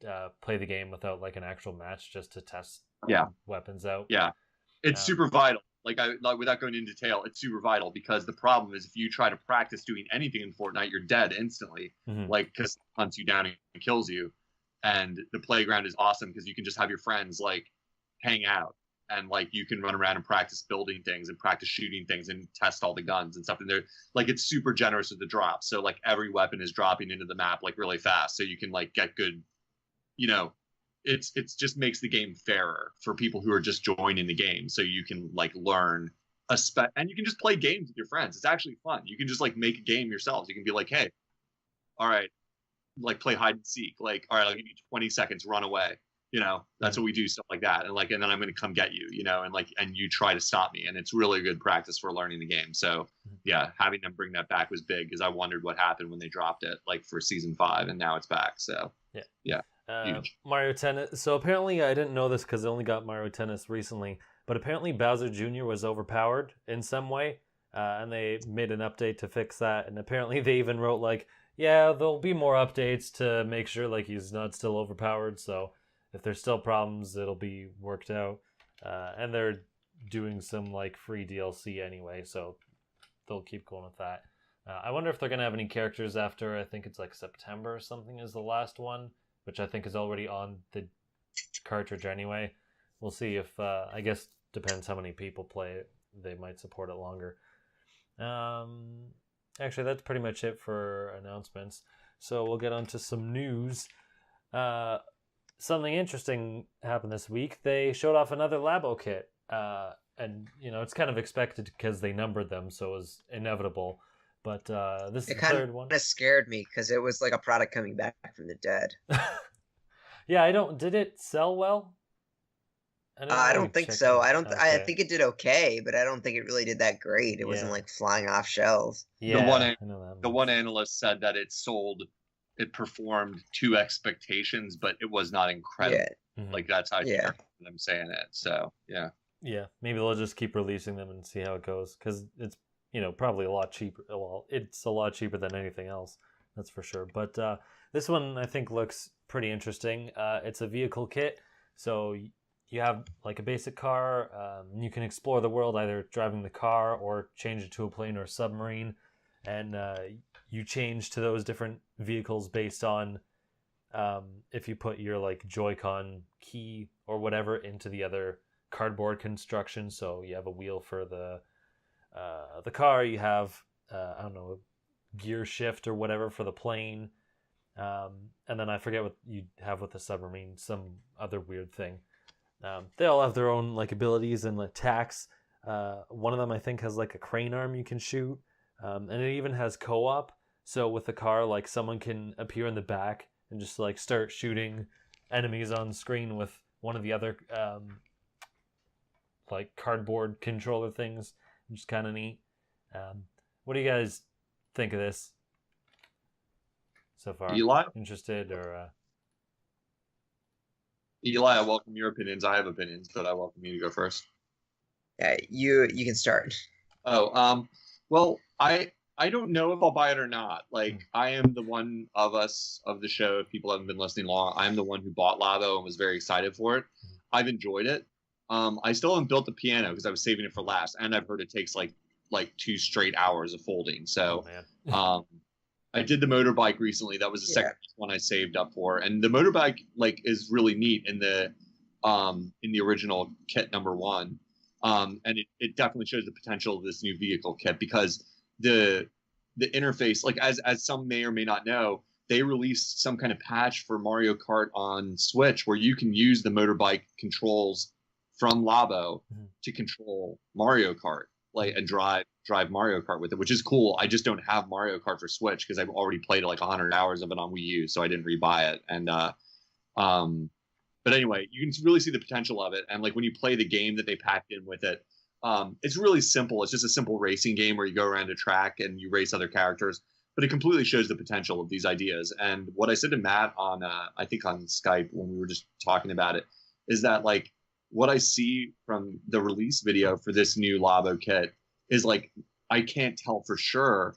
like an actual match, just to test weapons out. Yeah, it's super vital. Like without going into detail, it's super vital because the problem is if you try to practice doing anything in Fortnite, you're dead instantly. Like because it hunts you down and kills you. And the playground is awesome because you can just have your friends like hang out and like you can run around and practice building things and practice shooting things and test all the guns and stuff. And they're like it's super generous with the drop. So like every weapon is dropping into the map like really fast, so you can like get good. You know, it's just makes the game fairer for people who are just joining the game, so you can like learn and you can just play games with your friends. It's actually fun. You can just like make a game yourselves. You can be like, hey, all right, like play hide and seek. Like, all right, I'll give you 20 seconds, run away. You know, that's what we do, stuff like that. And then I'm going to come get you, you know, and you try to stop me. And it's really good practice for learning the game. So yeah, having them bring that back was big because I wondered what happened when they dropped it like for season 5 and now it's back. So yeah. Mario Tennis. So apparently I didn't know this because I only got Mario Tennis recently, but apparently Bowser Jr. was overpowered in some way. And they made an update to fix that. And apparently they even wrote like, yeah, there'll be more updates to make sure like he's not still overpowered. So if there's still problems, it'll be worked out. And they're doing some like free DLC anyway, so they'll keep going with that. I wonder if they're going to have any characters after, I think it's like September or something is the last one, which I think is already on the cartridge anyway. We'll see if, I guess depends how many people play it. They might support it longer. Actually, that's pretty much it for announcements. So we'll get on to some news. Something interesting happened this week. They showed off another Labo kit. And, you know, it's kind of expected because they numbered them, so it was inevitable. But this is the third one. It kind of scared me because it was like a product coming back from the dead. Yeah, did it sell well? I don't think so. I think it did okay, but I don't think it really did that great. It wasn't like flying off shelves. Yeah, the one analyst said that it performed to expectations, but it was not incredible. Yeah. Like that's how I'm saying it. So yeah. Yeah, maybe they'll just keep releasing them and see how it goes because it's probably a lot cheaper. Well, it's a lot cheaper than anything else, that's for sure. But this one I think looks pretty interesting. It's a vehicle kit, so you have like a basic car. You can explore the world either driving the car or change it to a plane or a submarine, and you change to those different vehicles based on if you put your like Joy-Con key or whatever into the other cardboard construction. So you have a wheel for the car, you have I don't know, gear shift or whatever for the plane, and then I forget what you have with the submarine, some other weird thing. They all have their own like abilities and attacks. One of them I think has like a crane arm you can shoot, and it even has co-op. So with the car, like someone can appear in the back and just like start shooting enemies on screen with one of the other like cardboard controller things, which is kind of neat. What do you guys think of this so far? Eli? Interested or? Eli, I welcome your opinions. I have opinions, but I welcome you to go first. Yeah, you can start. Oh, well, I don't know if I'll buy it or not. Like, I am the one of us of the show, if people haven't been listening long, I'm the one who bought Labo and was very excited for it. I've enjoyed it. I still haven't built the piano because I was saving it for last, and I've heard it takes like 2 straight hours of folding. So, I did the motorbike recently. That was the second one I saved up for, and the motorbike like is really neat in the original kit number 1, and it definitely shows the potential of this new vehicle kit because the interface, like as some may or may not know, they released some kind of patch for Mario Kart on Switch where you can use the motorbike controls from Labo to control Mario Kart, like and drive Mario Kart with it, which is cool. I just don't have Mario Kart for Switch because I've already played like 100 hours of it on Wii U, so I didn't rebuy it. And but anyway, you can really see the potential of it. And like when you play the game that they packed in with it, it's really simple. It's just a simple racing game where you go around a track and you race other characters. But it completely shows the potential of these ideas. And what I said to Matt on I think on Skype when we were just talking about it is that like what I see from the release video for this new Labo kit is like, I can't tell for sure,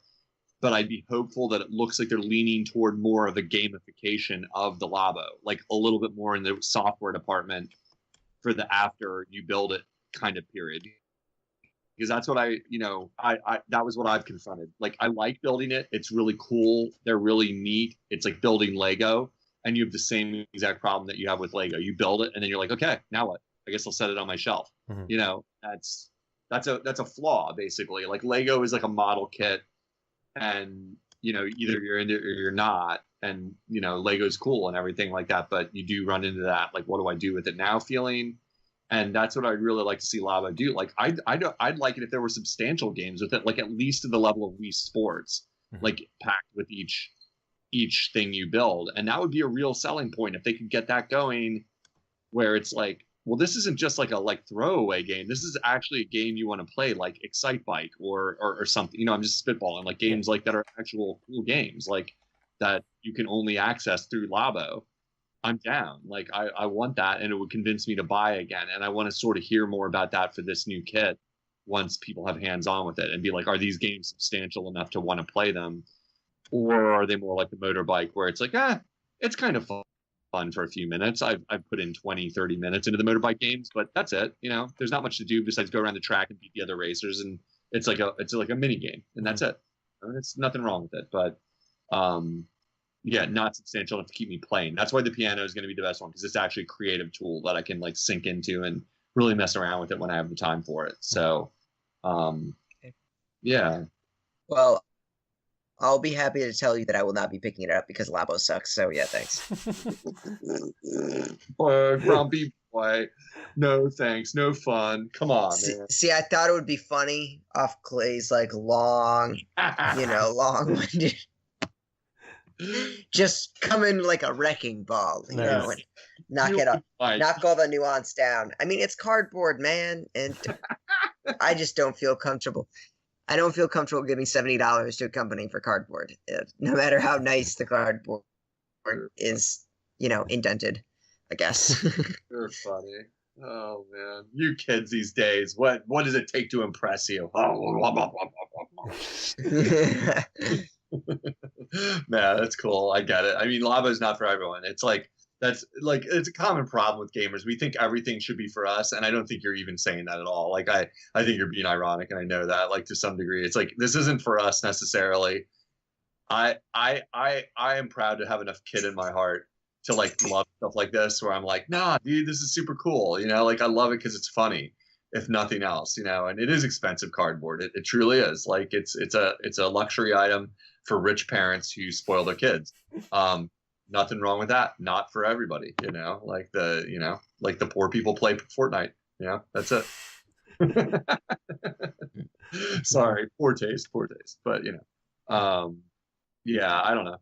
but I'd be hopeful that it looks like they're leaning toward more of a gamification of the Labo, like a little bit more in the software department for the after you build it kind of period. Because that's what I that was what I've confronted. Like, I like building it. It's really cool. They're really neat. It's like building Lego, and you have the same exact problem that you have with Lego. You build it, and then you're like, okay, now what? I guess I'll set it on my shelf. Mhm. You know, that's a flaw, basically. Like, Lego is like a model kit, and you know, either you're into it or you're not. And you know, Lego's cool and everything like that, but you do run into that, like, what do I do with it now feeling. And that's what I'd really like to see Labo do. Like, I'd like it if there were substantial games with it, like at least to the level of Wii Sports, like packed with each thing you build. And that would be a real selling point if they could get that going, where it's like, well, this isn't just like a throwaway game. This is actually a game you want to play, like Excite Bike or something. You know, I'm just spitballing, like games like that are actual cool games, like that you can only access through Labo. I'm down. Like, I want that, and it would convince me to buy again. And I want to sort of hear more about that for this new kit once people have hands on with it and be like, are these games substantial enough to want to play them? Or are they more like the motorbike where it's like, it's kind of fun for a few minutes. I've put in 20, 30 minutes into the motorbike games, but that's it. You know, there's not much to do besides go around the track and beat the other racers. And it's like a mini game, and that's it. I mean, it's nothing wrong with it, but, yeah, not substantial enough to keep me playing. That's why the piano is going to be the best one, because it's actually a creative tool that I can like sink into and really mess around with it when I have the time for it. So, yeah. Well, I'll be happy to tell you that I will not be picking it up because Labo sucks. So yeah, thanks. Grumpy boy. No thanks. No fun. Come on, man. See, I thought it would be funny off Clay's like long, long-winded. Just come in like a wrecking ball, you know, and knock it up, knock all the nuance down. I mean, it's cardboard, man, and I just don't feel comfortable. I don't feel comfortable giving $70 to a company for cardboard, no matter how nice the cardboard is, you know, indented, I guess. You're funny. Oh man, you kids these days. What does it take to impress you? Man, that's cool. I get it. I mean, Labo's not for everyone. It's like it's a common problem with gamers. We think everything should be for us, and I don't think you're even saying that at all. Like, I think you're being ironic, and I know that, like, to some degree. It's like, this isn't for us necessarily. I am proud to have enough kid in my heart to like love stuff like this, where I'm like, nah, dude, this is super cool. You know, like, I love it because it's funny, if nothing else. You know, and it is expensive cardboard. It truly is. Like, it's a luxury item for rich parents who spoil their kids. Nothing wrong with that. Not for everybody, you know. Like the poor people play Fortnite. You know, that's it. Sorry, poor taste. But you know, yeah, I don't know.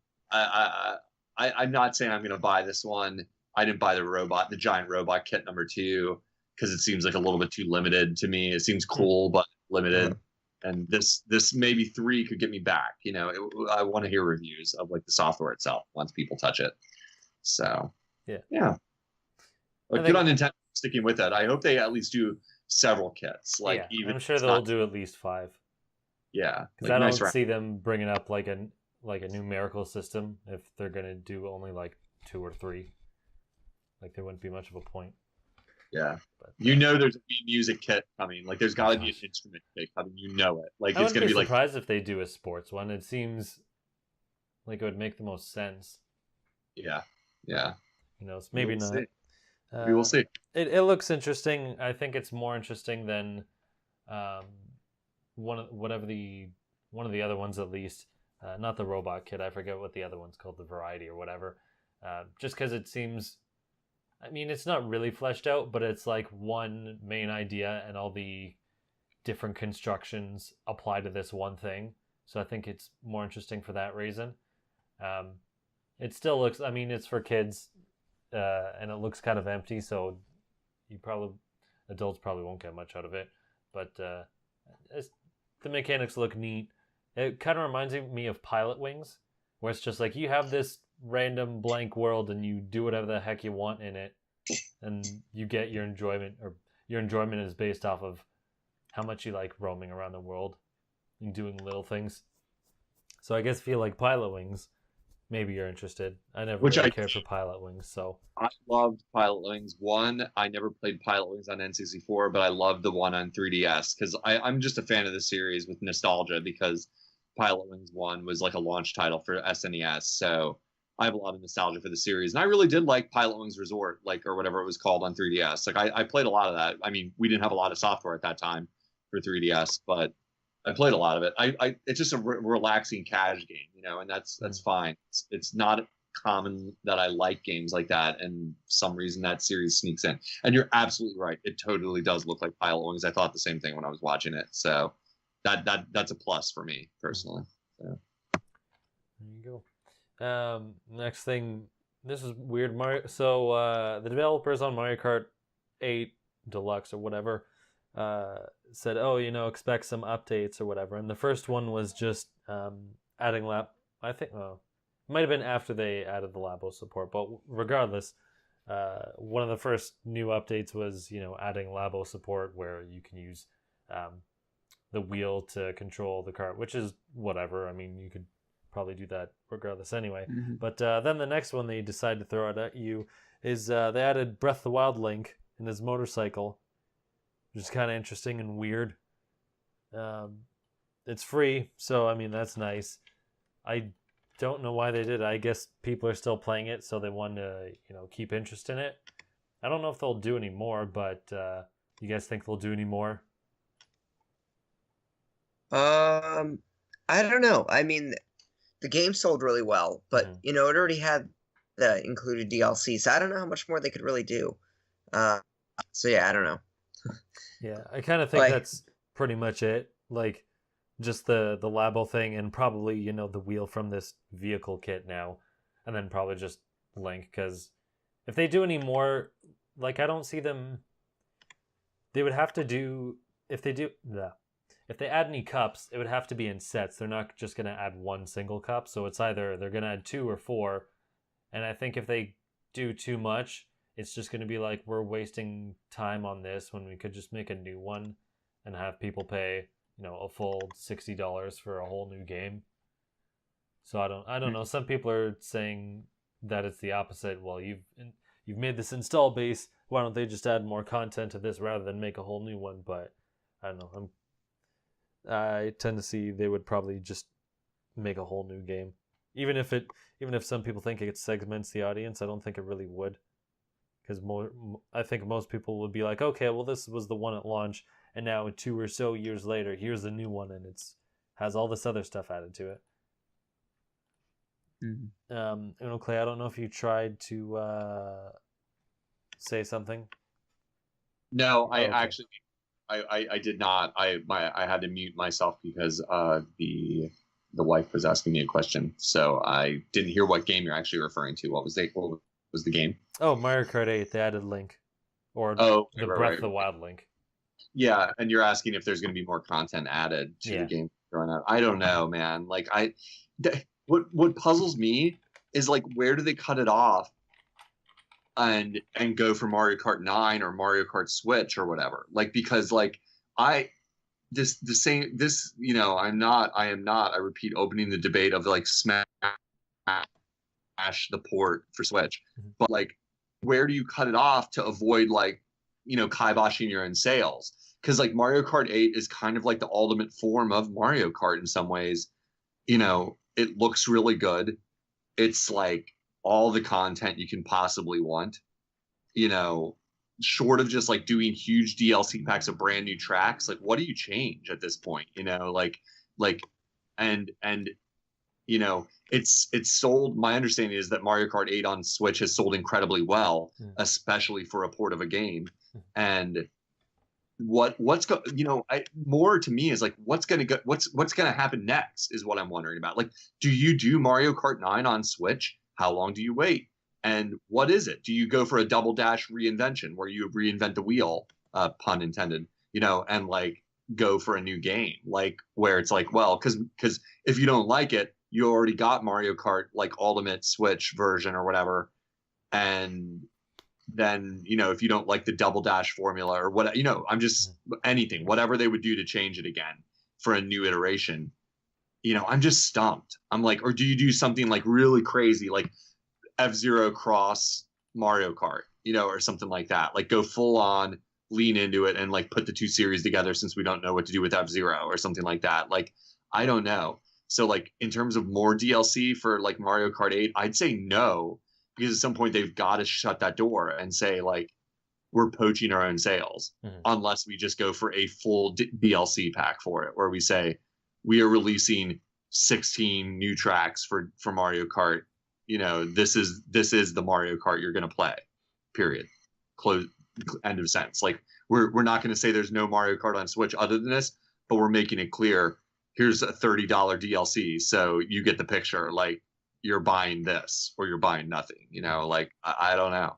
I'm not saying I'm gonna buy this one. I didn't buy the giant robot kit number 2 because it seems like a little bit too limited to me. It seems cool but limited. And this maybe 3 could get me back. You know, I want to hear reviews of like the software itself once people touch it. So yeah. But good on Nintendo sticking with it. I hope they at least do several kits. Like, even I'm sure they'll do at least 5. Yeah, because I don't see them bringing up like a numerical system if they're gonna do only like 2 or 3. Like, there wouldn't be much of a point. Yeah, but, you know, there's a Wii music kit coming. Like, there's got to be an instrument kit coming. You know it. Like, it's gonna be like. Surprised if they do a sports one. It seems like it would make the most sense. Yeah. You know, maybe not. We will see. It looks interesting. I think it's more interesting than one of the other ones, at least. Not the robot kit. I forget what the other one's called, the variety or whatever. Just because it seems. I mean, it's not really fleshed out, but it's like one main idea and all the different constructions apply to this one thing. So I think it's more interesting for that reason. It still looks, I mean, it's for kids, and it looks kind of empty, so adults probably won't get much out of it. But the mechanics look neat. It kind of reminds me of Pilot Wings, where it's just like you have this random blank world and you do whatever the heck you want in it, and you get your enjoyment, or your enjoyment is based off of how much you like roaming around the world and doing little things. So I guess if you like Pilot Wings, maybe you're interested. I never Which really I- cared for Pilot Wings, so I loved Pilot Wings 1. I never played Pilot Wings on N64, but I loved the one on 3DS because I'm just a fan of the series with nostalgia because Pilot Wings 1 was like a launch title for SNES. So I have a lot of nostalgia for the series. And I really did like Pilot Wings Resort, like, or whatever it was called on 3DS. Like, I played a lot of that. I mean, we didn't have a lot of software at that time for 3DS, but I played a lot of it. It's just a relaxing cash game, you know, and that's fine. It's not common that I like games like that, and some reason that series sneaks in. And you're absolutely right; it totally does look like Pilot Wings. I thought the same thing when I was watching it, so that's a plus for me personally. So. there you go. Next thing, this is weird. So the developers on Mario Kart 8 Deluxe or whatever said, oh, you know, expect some updates or whatever. And the first one was just adding I think, it might have been after they added the Labo support, but regardless, one of the first new updates was, you know, adding Labo support where you can use the wheel to control the cart, which is whatever. I mean, you could probably do that regardless anyway. Mm-hmm. But then the next one they decided to throw out at you is they added Breath of the Wild Link in his motorcycle, which is kind of interesting and weird. It's free, so I mean that's nice. I don't know why they did it. I guess people are still playing it, so they want to, you know, keep interest in it. I don't know if they'll do any more, but you guys think they'll do any more? I don't know. I mean, the game sold really well, but Mhm. you know, it already had the included DLC, so I don't know how much more they could really do. So yeah, I don't know. Yeah, I kind of think Like- that's pretty much it. Like, just the Labo thing, and probably, you know, the wheel from this vehicle kit now, and then probably just Link, because if they do any more, like, I don't see them. They would have to do if they add any cups, it would have to be in sets. They're not just gonna add one single cup, so it's either they're gonna add 2 or 4, and I think if they do too much, it's just gonna be like we're wasting time on this when we could just make a new one and have people pay, you know, a full $60 for a whole new game. So I don't know. Some people are saying that it's the opposite. Well, you've made this install base. Why don't they just add more content to this rather than make a whole new one? But I don't know. I tend to see they would probably just make a whole new game. Even if some people think it segments the audience, I don't think it really would. Because I think most people would be like, okay, well, this was the one at launch, and now 2 or so years later, here's the new one, and has all this other stuff added to it. Mm-hmm. Unoclay, I don't know if you tried to say something. No, I Okay. actually, I did not. I had to mute myself because the wife was asking me a question, so I didn't hear what game you're actually referring to. What was the game? Oh, Mario Kart 8, they added Link. Or Oh, the right, Breath right, of the right. Wild Link. Yeah, and you're asking if there's going to be more content added to Yeah. the game thrown out. I don't know, man. Like what puzzles me is like where do they cut it off and go for Mario Kart 9 or Mario Kart Switch or whatever. Like because like I you know, I am not, I repeat, opening the debate of like smash the port for Switch. Mhm. But like where do you cut it off to avoid like, you know, kiboshing your own sales? Because like Mario Kart 8 is kind of like the ultimate form of Mario Kart in some ways. You know, it looks really good. It's like all the content you can possibly want. You know, short of just like doing huge DLC packs of brand new tracks, like what do you change at this point? You know, like and you know, it's sold. My understanding is that Mario Kart 8 on Switch has sold incredibly well, especially for a port of a game. And more to me is like what's gonna happen next is what I'm wondering about. Like, do you do Mario Kart 9 on Switch? How long do you wait? And what is it? Do you go for a double dash reinvention where you reinvent the wheel, pun intended, you know, and like go for a new game, like where it's like, well, because if you don't like it, you already got Mario Kart like Ultimate Switch version or whatever, and then, you know, if you don't like the double dash formula or what, you know, I'm just anything, whatever they would do to change it again for a new iteration, you know, I'm just stumped. I'm like, or do you do something like really crazy, like F-Zero cross Mario Kart, you know, or something like that, like go full on, lean into it and like put the two series together since we don't know what to do with F-Zero or something like that. Like, I don't know. So like in terms of more DLC for like Mario Kart 8, I'd say no, because at some point they've got to shut that door and say like, we're poaching our own sales, unless we just go for a full DLC pack for it, where we say we are releasing 16 new tracks for Mario Kart. You know, this is the Mario Kart you're going to play, period. Close, end of sentence. Like we're not going to say there's no Mario Kart on Switch other than this, but we're making it clear, here's a $30 DLC, so you get the picture. Like, you're buying this or you're buying nothing, you know. Like I don't know.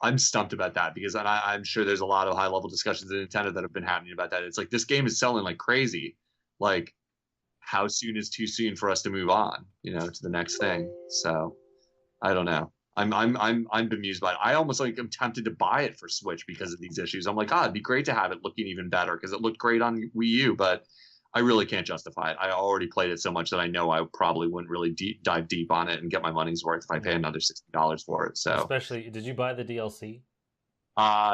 I'm stumped about that, because I'm sure there's a lot of high level discussions in Nintendo that have been happening about that. It's like, this game is selling like crazy. Like, how soon is too soon for us to move on, you know, to the next thing? So I don't know. I'm bemused by it. I almost like I'm tempted to buy it for Switch because of these issues. I'm like, it'd be great to have it looking even better, because it looked great on Wii U, but I really can't justify it. I already played it so much that I know I probably wouldn't really dive deep on it and get my money's worth if I pay another $60 for it. So, especially, did you buy the DLC?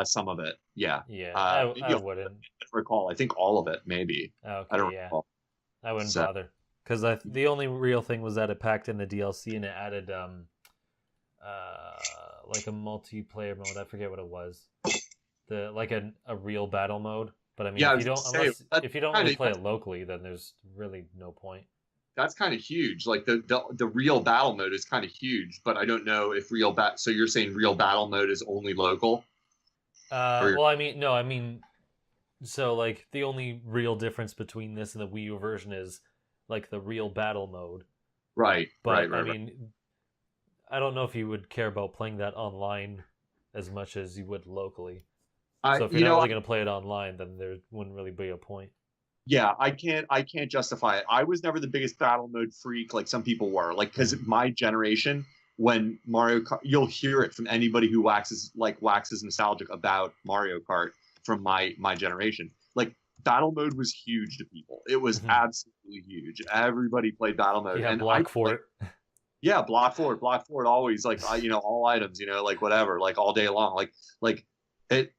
Some of it, yeah. Yeah, I wouldn't. I recall. I think all of it, maybe. Okay, I don't yeah. recall. I wouldn't bother, because the only real thing was that it packed in the DLC and it added like a multiplayer mode. I forget what it was. Like a real battle mode. But I mean, yeah, if you don't really play it locally, then there's really no point. That's kind of huge. Like the real battle mode is kind of huge, but I don't know if so you're saying real battle mode is only local? Well, I mean, so like the only real difference between this and the Wii U version is like the real battle mode. Right. But right. I mean, I don't know if you would care about playing that online as much as you would locally. So if you're not really going to play it online, then there wouldn't really be a point. Yeah, I can't justify it. I was never the biggest battle mode freak like some people were. Like, because my generation, when Mario Kart, you'll hear it from anybody who waxes nostalgic about Mario Kart from my generation. Like, battle mode was huge to people. It was absolutely huge. Everybody played battle mode. Yeah, block for it. Yeah, block for it. Always, like, all items, like whatever, like all day long. Like it.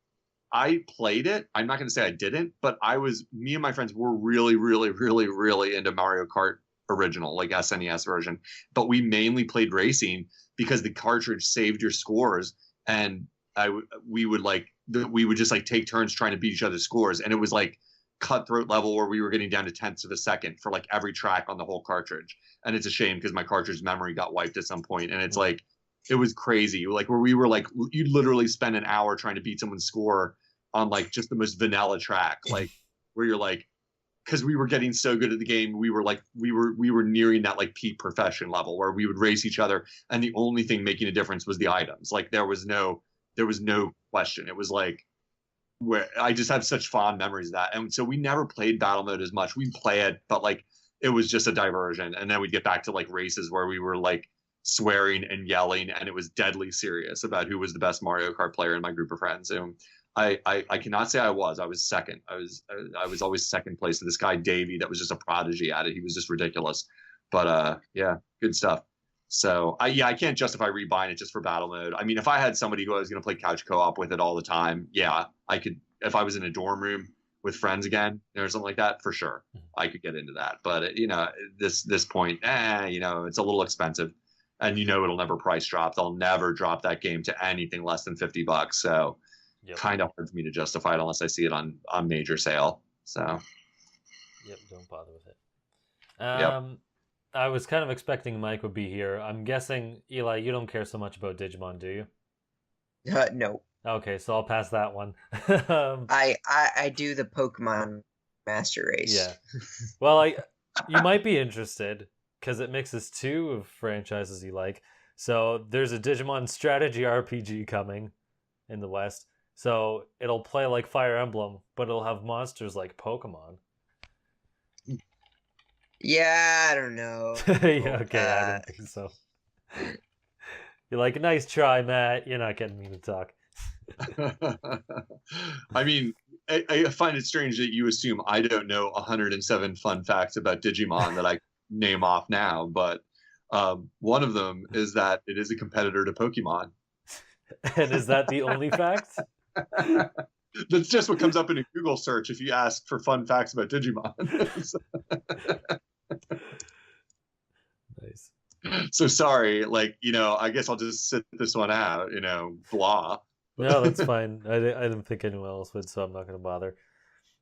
I played it. I'm not going to say I didn't, but me and my friends were really, really, really, really into Mario Kart original, like SNES version. But we mainly played racing because the cartridge saved your scores, and we would just like take turns trying to beat each other's scores, and it was like cutthroat level where we were getting down to tenths of a second for like every track on the whole cartridge. And it's a shame because my cartridge memory got wiped at some point, and it's like, it was crazy. Like, where we were like, you'd literally spend an hour trying to beat someone's score on like just the most vanilla track, like where you're like, because we were getting so good at the game, we were nearing that like peak profession level where we would race each other, and the only thing making a difference was the items. Like, there was no question. It was like, where I just have such fond memories of that. And so we never played battle mode as much. We'd play it, but like, it was just a diversion. And then we'd get back to like races where we were like swearing and yelling, and it was deadly serious about who was the best Mario Kart player in my group of friends. And I cannot say I was second. I was always second place to this guy Davey that was just a prodigy at it. He was just ridiculous. But yeah, good stuff. So I can't justify rebuying it just for battle mode. I mean, if I had somebody who I was going to play couch co-op with it all the time, yeah, I could. If I was in a dorm room with friends again or something like that, for sure, I could get into that. But this point, it's a little expensive, and it'll never price drop. They'll never drop that game to anything less than $50. So. Yep. Kind of hard for me to justify it unless I see it on major sale. So, yep, don't bother with it. I was kind of expecting Mike would be here. I'm guessing, Eli, you don't care so much about Digimon, do you? No. Okay, so I'll pass that one. I do the Pokemon Master Race. Yeah. Well, you might be interested because it mixes two of franchises you like. So there's a Digimon strategy RPG coming in the West. So it'll play like Fire Emblem, but it'll have monsters like Pokemon. Yeah, I don't know. Yeah, okay, I don't think so. You're like, nice try, Matt. You're not getting me to talk. I mean, I find it strange that you assume I don't know 107 fun facts about Digimon that I name off now, but one of them is that it is a competitor to Pokemon. And is that the only fact? That's just what comes up in a Google search if you ask for fun facts about Digimon. Nice. So sorry, like, I guess I'll just sit this one out, blah. No, that's fine. I didn't think anyone else would, so I'm not going to bother.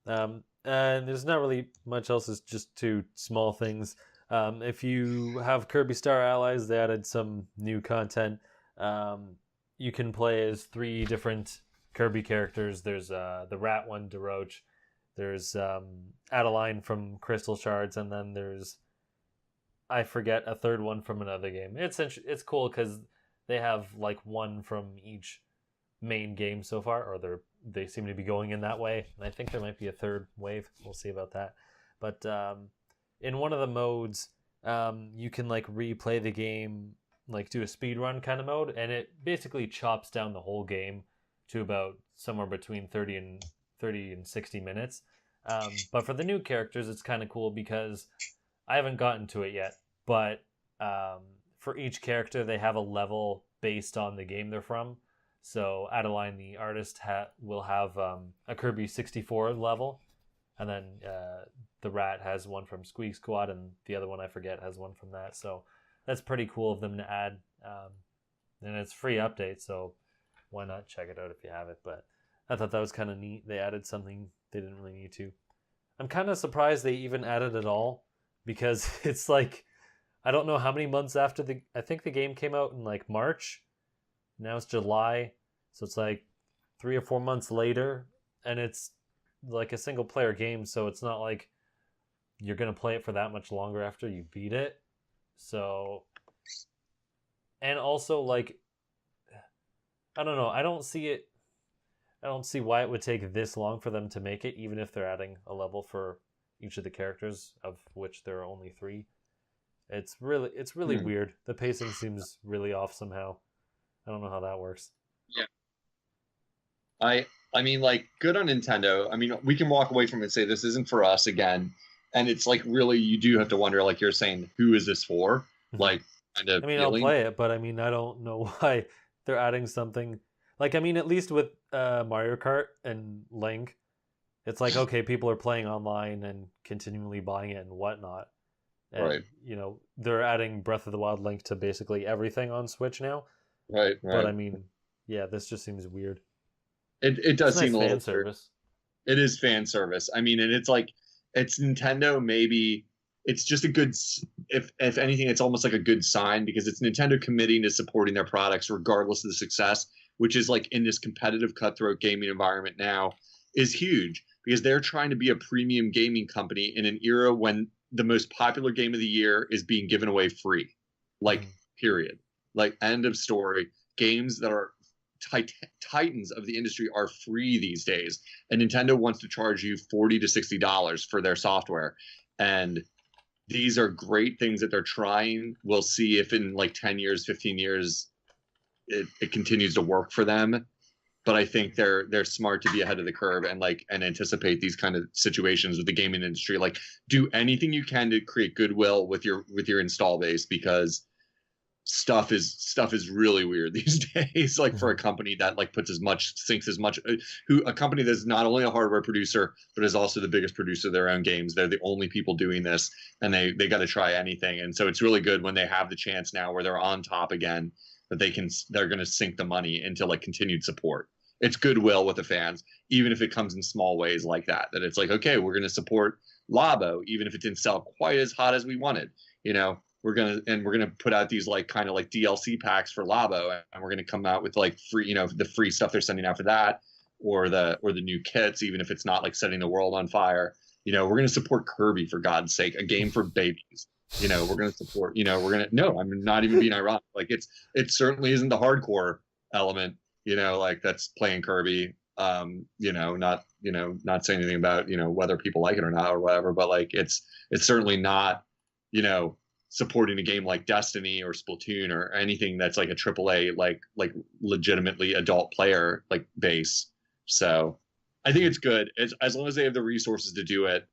And there's not really much else. It's just two small things. If you have Kirby Star Allies, they added some new content. You can play as 3 different Kirby characters. There's the rat one, DeRoach. There's Adeline from Crystal Shards, and then there's, I forget, a third one from another game. It's cool because they have like one from each main game so far, or they seem to be going in that way. And I think there might be a third wave. We'll see about that. But in one of the modes, you can like replay the game, like do a speed run kind of mode, and it basically chops down the whole game to about somewhere between 30 and 60 minutes. But for the new characters, it's kind of cool because I haven't gotten to it yet, but for each character, they have a level based on the game they're from. So Adeline, the artist, will have a Kirby 64 level, and then the rat has one from Squeak Squad, and the other one I forget has one from that. So that's pretty cool of them to add, and it's free update, so why not check it out if you have it? But I thought that was kind of neat. They added something they didn't really need to. I'm kind of surprised they even added it all, because it's like, I don't know how many months after I think the game came out in like March. Now it's July, so it's like 3 or 4 months later, and it's like a single player game, so it's not like you're going to play it for that much longer after you beat it. So, and also, like, I don't know, I don't see why it would take this long for them to make it, even if they're adding a level for each of the characters, of which there are only 3. It's really weird. The pacing seems really off somehow. I don't know how that works. Yeah. I mean, like, good on Nintendo. I mean, we can walk away from it and say this isn't for us again. And it's like, really, you do have to wonder, like you're saying, who is this for? Like, kind of. I mean, I'll play it, but I mean, I don't know why they're adding something. Like, I mean, at least with Mario Kart and Link, it's like, okay, people are playing online and continually buying it and whatnot. And, right. They're adding Breath of the Wild Link to basically everything on Switch now. Right. But I mean, yeah, this just seems weird. It does seem nice a little fan service. It is fan service. I mean, and it's like, it's Nintendo. Maybe it's just a good. If anything, it's almost like a good sign, because it's Nintendo committing to supporting their products regardless of the success, which is like in this competitive cutthroat gaming environment now is huge, because they're trying to be a premium gaming company in an era when the most popular game of the year is being given away free, like period. Like, end of story. Games that are titans of the industry are free these days, and Nintendo wants to charge you $40 to $60 for their software. And these are great things that they're trying. We'll see if in like 10 years, 15 years, it continues to work for them. But I think they're smart to be ahead of the curve and anticipate these kind of situations with the gaming industry. Like, do anything you can to create goodwill with your install base, because stuff is really weird these days. Like, for a company that like sinks as much, a company that's not only a hardware producer but is also the biggest producer of their own games. They're the only people doing this, and they got to try anything. And so it's really good when they have the chance now where they're on top again, that they're going to sink the money into like continued support. It's goodwill with the fans, even if it comes in small ways like that it's like, okay, we're going to support Labo, even if it didn't sell quite as hot as we wanted. We're gonna put out these like kind of like DLC packs for Labo, and we're gonna come out with like free, the free stuff they're sending out for that, or the new kits, even if it's not like setting the world on fire. We're gonna support Kirby, for God's sake, a game for babies. We're gonna support. No, I'm not even being ironic. Like, it certainly isn't the hardcore element. Like, that's playing Kirby. Not saying anything about whether people like it or not or whatever, but like it's certainly not supporting a game like Destiny or Splatoon or anything that's like a AAA, like legitimately adult player like base. So I think it's good. As long as they have the resources to do it,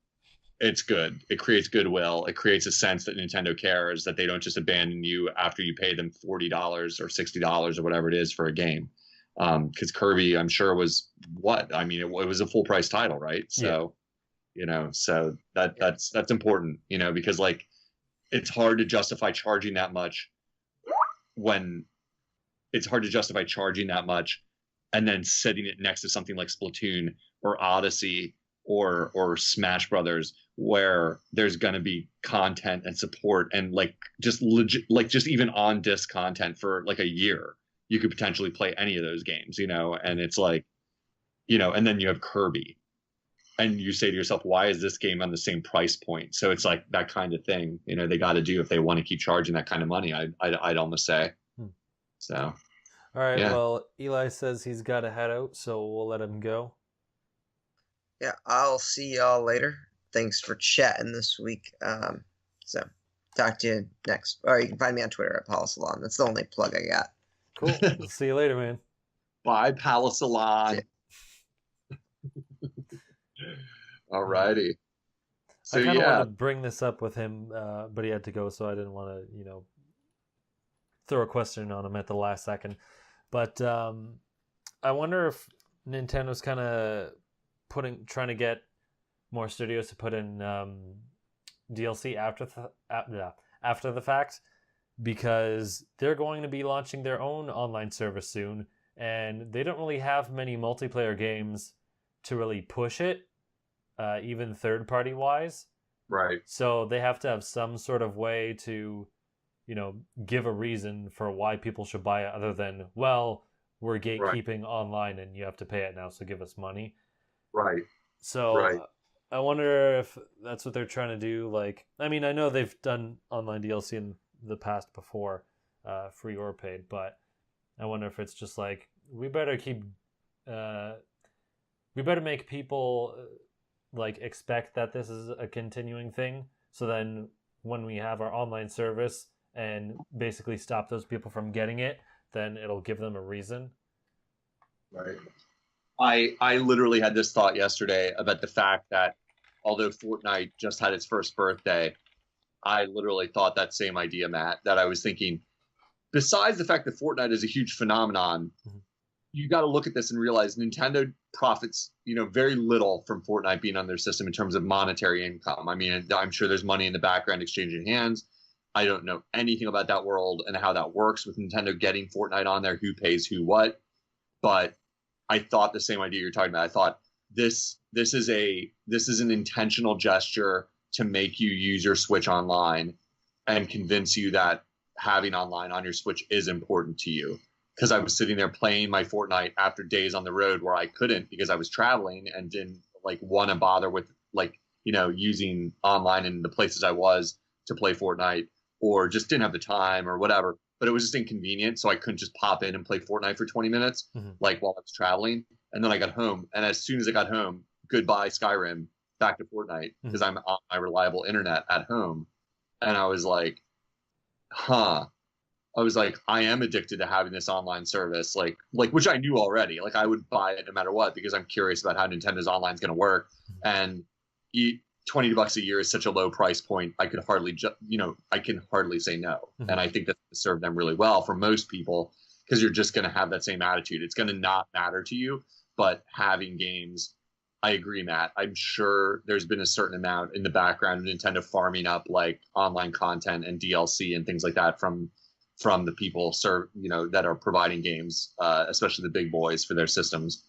it's good. It creates goodwill. It creates a sense that Nintendo cares, that they don't just abandon you after you pay them $40 or $60 or whatever it is for a game. Because Kirby, I'm sure, was what? I mean, it was a full price title, right? So, so that's important, because like it's hard to justify charging that much and then setting it next to something like Splatoon or Odyssey or Smash Brothers, where there's going to be content and support and like just even on disc content for like a year. You could potentially play any of those games, and it's like, and then you have Kirby and you say to yourself, why is this game on the same price point? So it's like that kind of thing, they got to do if they want to keep charging that kind of money. I'd almost say. So. All right. Yeah. Well, Eli says he's got to head out, so we'll let him go. Yeah, I'll see y'all later. Thanks for chatting this week. So talk to you next. Or you can find me on Twitter at Palasalon. That's the only plug I got. Cool. We'll see you later, man. Bye, Palasalon. Alrighty. So I kind of yeah, wanted to bring this up with him, but he had to go, so I didn't want to, throw a question on him at the last second. But I wonder if Nintendo's kind of trying to get more studios to put in DLC after the fact, because they're going to be launching their own online service soon, and they don't really have many multiplayer games to really push it, even third-party wise. right. So they have to have some sort of way to, give a reason for why people should buy it other than, well, we're gatekeeping online and you have to pay it now, so give us money. Right. So Right. I wonder if that's what they're trying to do. Like, I mean, I know they've done online DLC in the past before, free or paid, but I wonder if it's just like, we better make people like expect that this is a continuing thing. So then when we have our online service and basically stop those people from getting it, then it'll give them a reason. Right. I literally had this thought yesterday about the fact that although Fortnite just had its first birthday, I literally thought that same idea, Matt, that I was thinking, besides the fact that Fortnite is a huge phenomenon, you got to look at this and realize Nintendo profits, very little from Fortnite being on their system in terms of monetary income. I mean, I'm sure there's money in the background exchanging hands. I don't know anything about that world and how that works with Nintendo getting Fortnite on there, who pays who what. But I thought the same idea you're talking about. I thought this is an intentional gesture to make you use your Switch online and convince you that having online on your Switch is important to you. Because I was sitting there playing my Fortnite after days on the road where I couldn't because I was traveling and didn't want to bother with using online in the places I was to play Fortnite, or just didn't have the time or whatever. But it was just inconvenient, so I couldn't just pop in and play Fortnite for 20 minutes, while I was traveling. And then I got home, and as soon as I got home, goodbye Skyrim, back to Fortnite, because I'm on my reliable internet at home. And I was like, I am addicted to having this online service, which I knew already. Like, I would buy it no matter what, because I'm curious about how Nintendo's online is going to work. And $20 a year is such a low price point. I could hardly, I can hardly say no. And I think that's going to serve them really well for most people, because you're just going to have that same attitude. It's going to not matter to you, but having games, I agree, Matt. I'm sure there's been a certain amount in the background of Nintendo farming up like online content and DLC and things like that from the people that are providing games, especially the big boys for their systems,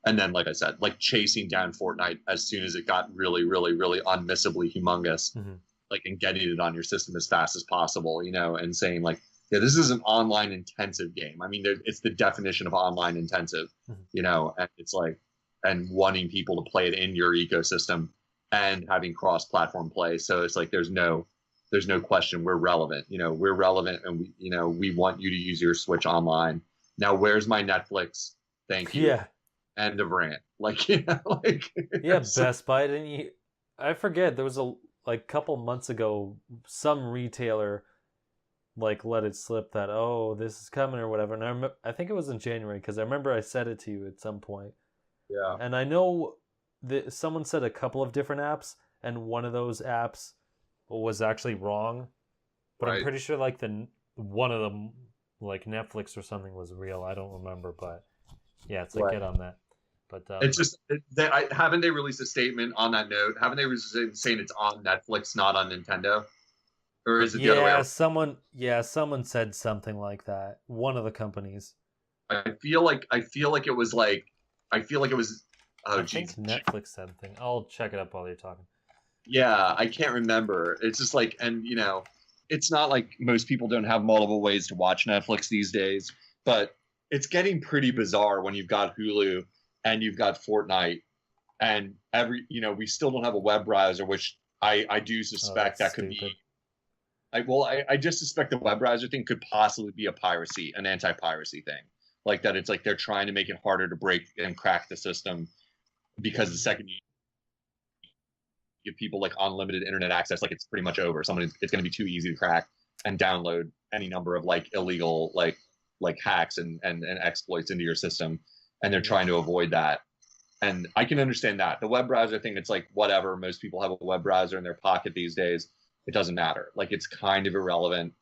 And then, like I said, chasing down Fortnite as soon as it got really, really, really unmissably humongous, and getting it on your system as fast as possible, and saying this is an online intensive game. I mean, it's the definition of online intensive, and it's and wanting people to play it in your ecosystem and having cross-platform play. So it's there's no question we're relevant. We're relevant, and we want you to use your Switch online. Now, where's my Netflix? Thank you. Yeah. End of rant. Yeah, Best Buy. I forget, there was like a couple months ago, some retailer like let it slip that, oh, this is coming or whatever. And I think it was in January, because I remember I said it to you at some point. Yeah. And I know that someone said a couple of different apps, and one of those apps was actually wrong. But I'm pretty sure like one of them, like Netflix or something, was real. I don't remember, but yeah, it's like get on that. But it's just haven't they released a statement on that note? Haven't they saying it's on Netflix, not on Nintendo? Or is it the other way around? Someone said something like that. One of the companies. I feel like it was like I think Netflix said something. I'll check it up while you're talking. Yeah, I can't remember. It's just like, and it's not like most people don't have multiple ways to watch Netflix these days, but it's getting pretty bizarre when you've got Hulu and you've got Fortnite, and we still don't have a web browser, which I do suspect that could be. I just suspect the web browser thing could possibly be an anti-piracy thing, like that. It's like they're trying to make it harder to break and crack the system, because the second you give people like unlimited internet access, like it's pretty much over. It's going to be too easy to crack and download any number of like illegal like hacks and exploits into your system, and they're trying to avoid that. And I can understand that. The web browser thing, it's like whatever. Most people have a web browser in their pocket these days. It doesn't matter. Like, it's kind of irrelevant,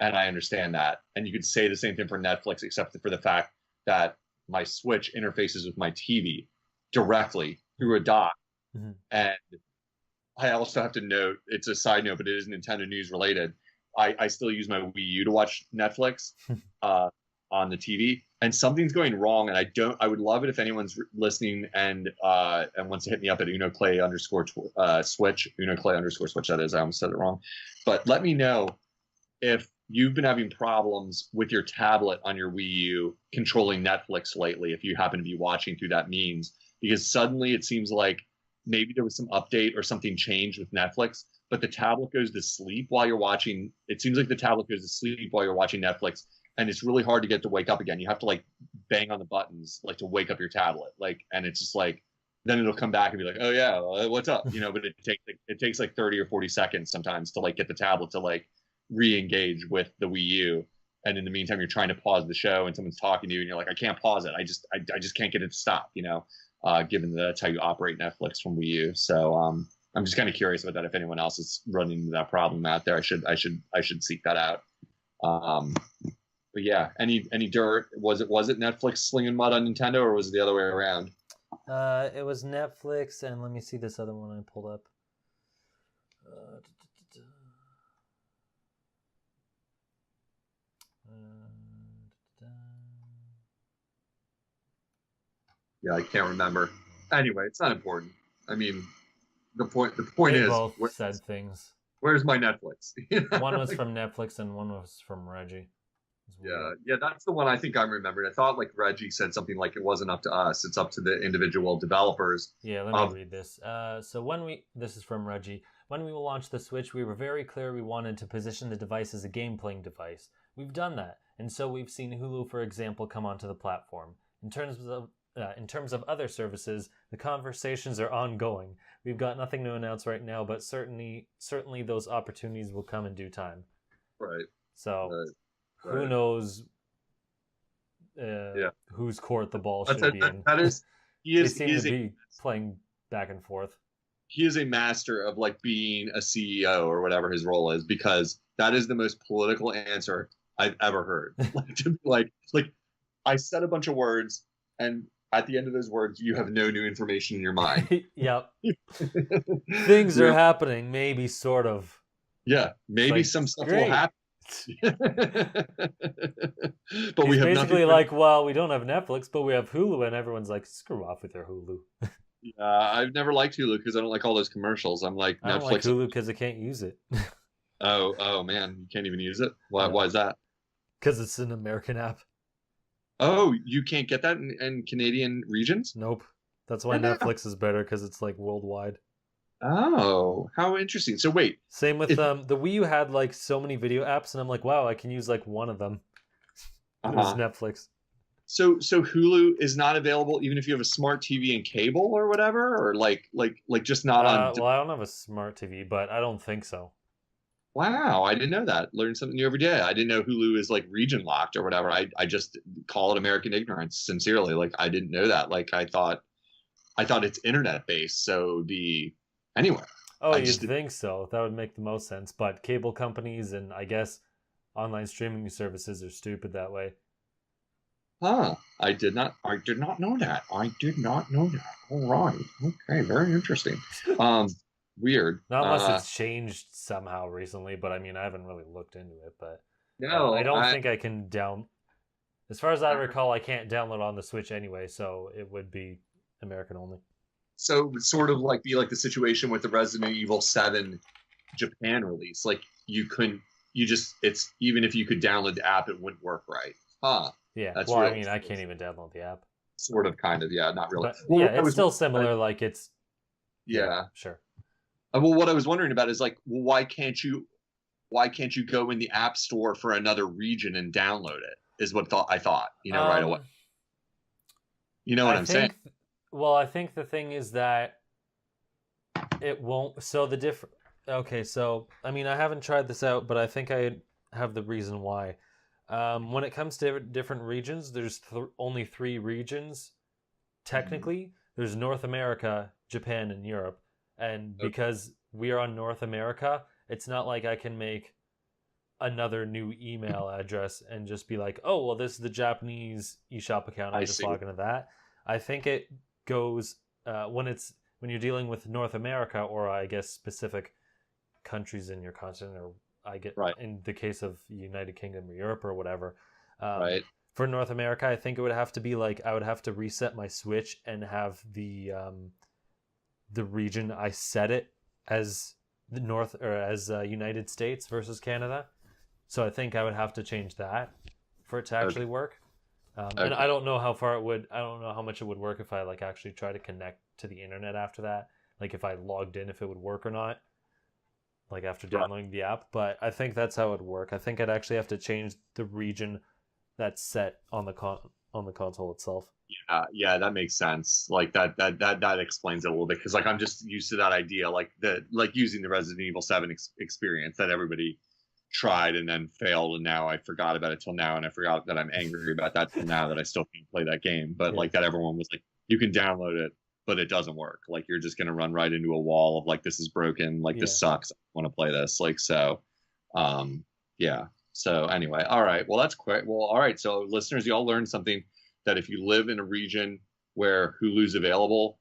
and I understand that. And you could say the same thing for Netflix, except for the fact that my Switch interfaces with my TV directly through a dock. Mm-hmm. And I also have to note, it's a side note, but it is Nintendo news related. I still use my Wii U to watch Netflix on the TV, and something's going wrong. And I would love it if anyone's listening and wants to hit me up at Unoclay _Switch, Unoclay _Switch. That is, I almost said it wrong, but let me know if you've been having problems with your tablet on your Wii U controlling Netflix lately, if you happen to be watching through that means, because suddenly it seems like maybe there was some update or something changed with Netflix, but the tablet goes to sleep while you're watching. It seems like the tablet goes to sleep while you're watching Netflix, and it's really hard to get to wake up again. You have to like bang on the buttons like to wake up your tablet, like, and it's just like, then it'll come back and be like, oh yeah, what's up, but it takes like 30 or 40 seconds sometimes to like get the tablet to like re-engage with the Wii U. And in the meantime, you're trying to pause the show and someone's talking to you and you're like, I can't pause it. I just can't get it to stop, given that that's how you operate Netflix from Wii U. So I'm just kind of curious about that. If anyone else is running into that problem out there, I should seek that out. But yeah, any dirt? Was it Netflix slinging mud on Nintendo, or was it the other way around? It was Netflix, and let me see this other one I pulled up. Yeah, I can't remember. Anyway, it's not important. I mean, the point is, both said things. Where's my Netflix? One was from Netflix and one was from Reggie. Yeah, that's the one I think I'm remembering. I thought like Reggie said something like it wasn't up to us; it's up to the individual developers. Yeah, let me read this. So this is from Reggie. When we will launch the Switch, we were very clear we wanted to position the device as a game-playing device. We've done that, and so we've seen Hulu, for example, come onto the platform. In terms of other services, the conversations are ongoing. We've got nothing to announce right now, but certainly those opportunities will come in due time. Right. So who knows whose court the ball should be in. They seem to be playing back and forth. He is a master of like being a CEO or whatever his role is, because that is the most political answer I've ever heard. like I said a bunch of words, and at the end of those words, you have no new information in your mind. Yep. Things are happening, maybe, sort of. Yeah, maybe like, some stuff will happen. But we have basically like, well, we don't have Netflix, but we have Hulu, and everyone's like, screw off with your Hulu. I've never liked Hulu because I don't like all those commercials. I'm like, I don't like Hulu because I can't use it. Oh man, you can't even use it? Why is that? Because it's an American app. Oh, you can't get that in Canadian regions? Nope. That's why Netflix is better, because it's like worldwide. Oh, how interesting. So wait. Same with the Wii U had like so many video apps, and I'm like, wow, I can use like one of them. It was Netflix. So Hulu is not available even if you have a smart TV and cable or whatever, or like just not on. Well, I don't have a smart TV, but I don't think so. Wow, I didn't know that. Learn something new every day. I didn't know Hulu is like region locked or whatever. I just call it American ignorance, sincerely. Like I didn't know that. Like I thought it's internet based. So anyway. Oh, you'd think so. That would make the most sense. But cable companies and I guess online streaming services are stupid that way. Huh. I did not know that. I did not know that. All right. Okay, very interesting. Weird. Not unless it's changed somehow recently, but I mean, I haven't really looked into it. But no, I don't think I can as far as I recall, I can't download on the Switch anyway, so it would be American only. So it would sort of like be like the situation with the Resident Evil 7 Japan release. Like even if you could download the app, it wouldn't work right. Huh. Yeah. That's well, real. I mean, I can't even download the app. Sort of, kind of, yeah, not really. But, well, yeah, it's still similar. Like it's. Yeah. Sure. Well, what I was wondering about is like, well, why can't you go in the App Store for another region and download it? Is what I thought, right away. You know what I'm saying? Well, I think the thing is that it won't. So the different. Okay, so I mean, I haven't tried this out, but I think I have the reason why. When it comes to different regions, there's only 3 regions. Technically, there's North America, Japan, and Europe. And because we are on North America, it's not like I can make another new email address and just be like, oh, well, this is the Japanese eShop account. I just log into that. I think it goes when you're dealing with North America, or I guess specific countries in your continent, or in the case of United Kingdom or Europe or whatever. Right. For North America, I think it would have to be like I would have to reset my Switch and have the region I set it as the North or as United States versus Canada. So I think I would have to change that for it to actually work. And I don't know how far it would. I don't know how much it would work if I like actually try to connect to the internet after that. Like if I logged in, if it would work or not. Like after downloading the app, but I think that's how it would work. I think I'd actually have to change the region that's set on the console itself. Yeah, that makes sense. Like that explains it a little bit, because like I'm just used to that idea, like using the Resident Evil 7 experience that everybody tried and then failed, and now I forgot about it till now, and I forgot that I'm angry about that till now that I still can't play that game. But like that everyone was like, you can download it, but it doesn't work. Like you're just gonna run right into a wall of like, this is broken, like this sucks, I want to play this. Like so, yeah. So anyway, all right. Well, that's quick. Well, all right. So listeners, y'all learned something, that if you live in a region where Hulu's available,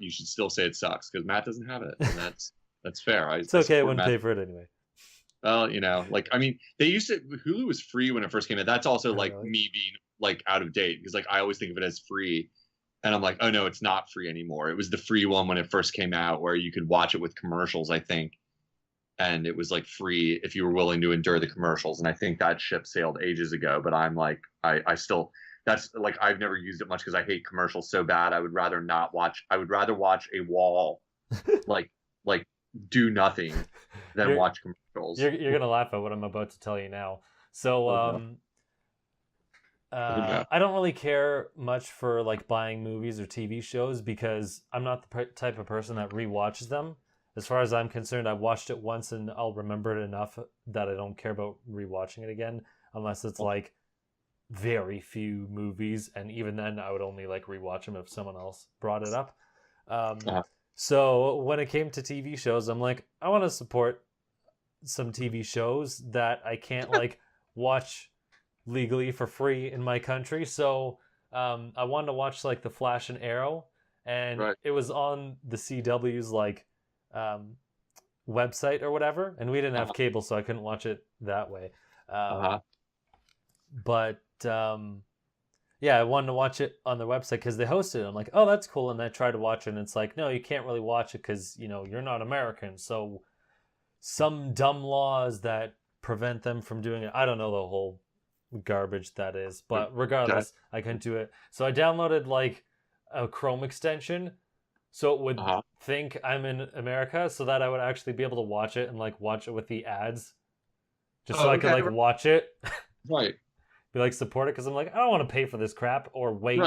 you should still say it sucks, because Matt doesn't have it, and that's fair. It's okay. I wouldn't pay for it anyway. Well, like I mean, they used to. Hulu was free when it first came out. That's also like me being like out of date, because like I always think of it as free, and I'm like, oh no, it's not free anymore. It was the free one when it first came out, where you could watch it with commercials, I think, and it was like free if you were willing to endure the commercials. And I think that ship sailed ages ago. But I'm like, I still. That's like, I've never used it much because I hate commercials so bad. I would rather not watch. I would rather watch a wall, like do nothing, than watch commercials. You're gonna laugh at what I'm about to tell you now. So I don't really care much for like buying movies or TV shows, because I'm not the type of person that rewatches them. As far as I'm concerned, I watched it once and I'll remember it enough that I don't care about rewatching it again, unless it's like very few movies, and even then I would only like rewatch them if someone else brought it up. So when it came to TV shows, I'm like, I want to support some TV shows that I can't like watch legally for free in my country. So I wanted to watch like The Flash and Arrow, and it was on the CW's like website or whatever, and we didn't have cable, so I couldn't watch it that way. But I wanted to watch it on their website because they hosted it. I'm like, oh, that's cool. And I tried to watch it, and it's like, no, you can't really watch it because, you're not American. So some dumb laws that prevent them from doing it. I don't know the whole garbage that is. But regardless, I couldn't do it. So I downloaded like a Chrome extension so it would think I'm in America, so that I would actually be able to watch it and like watch it with the ads. Just so I could like watch it. Right. be like support it because I'm like I don't want to pay for this crap or wait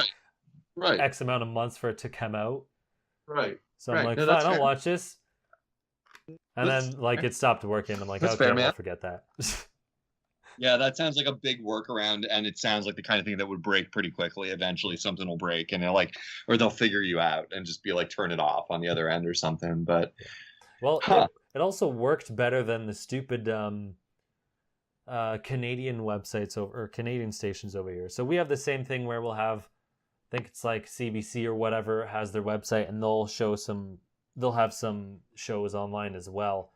Right. X amount of months for it to come out. Right. So I'm like, No, fine, that's I'll fair. watch this. And That's then like fair. it stopped working. I'm like, That's okay, fair, we'll man. forget that. Yeah, that sounds like a big workaround, and it sounds like the kind of thing that would break pretty quickly. Eventually, something will break, and or they'll figure you out and just be like, turn it off on the other end or something. But Well, Huh. it also worked better than the stupid Canadian websites or Canadian stations over here. So we have the same thing where we'll have, I think it's like CBC or whatever has their website, and they'll have some shows online as well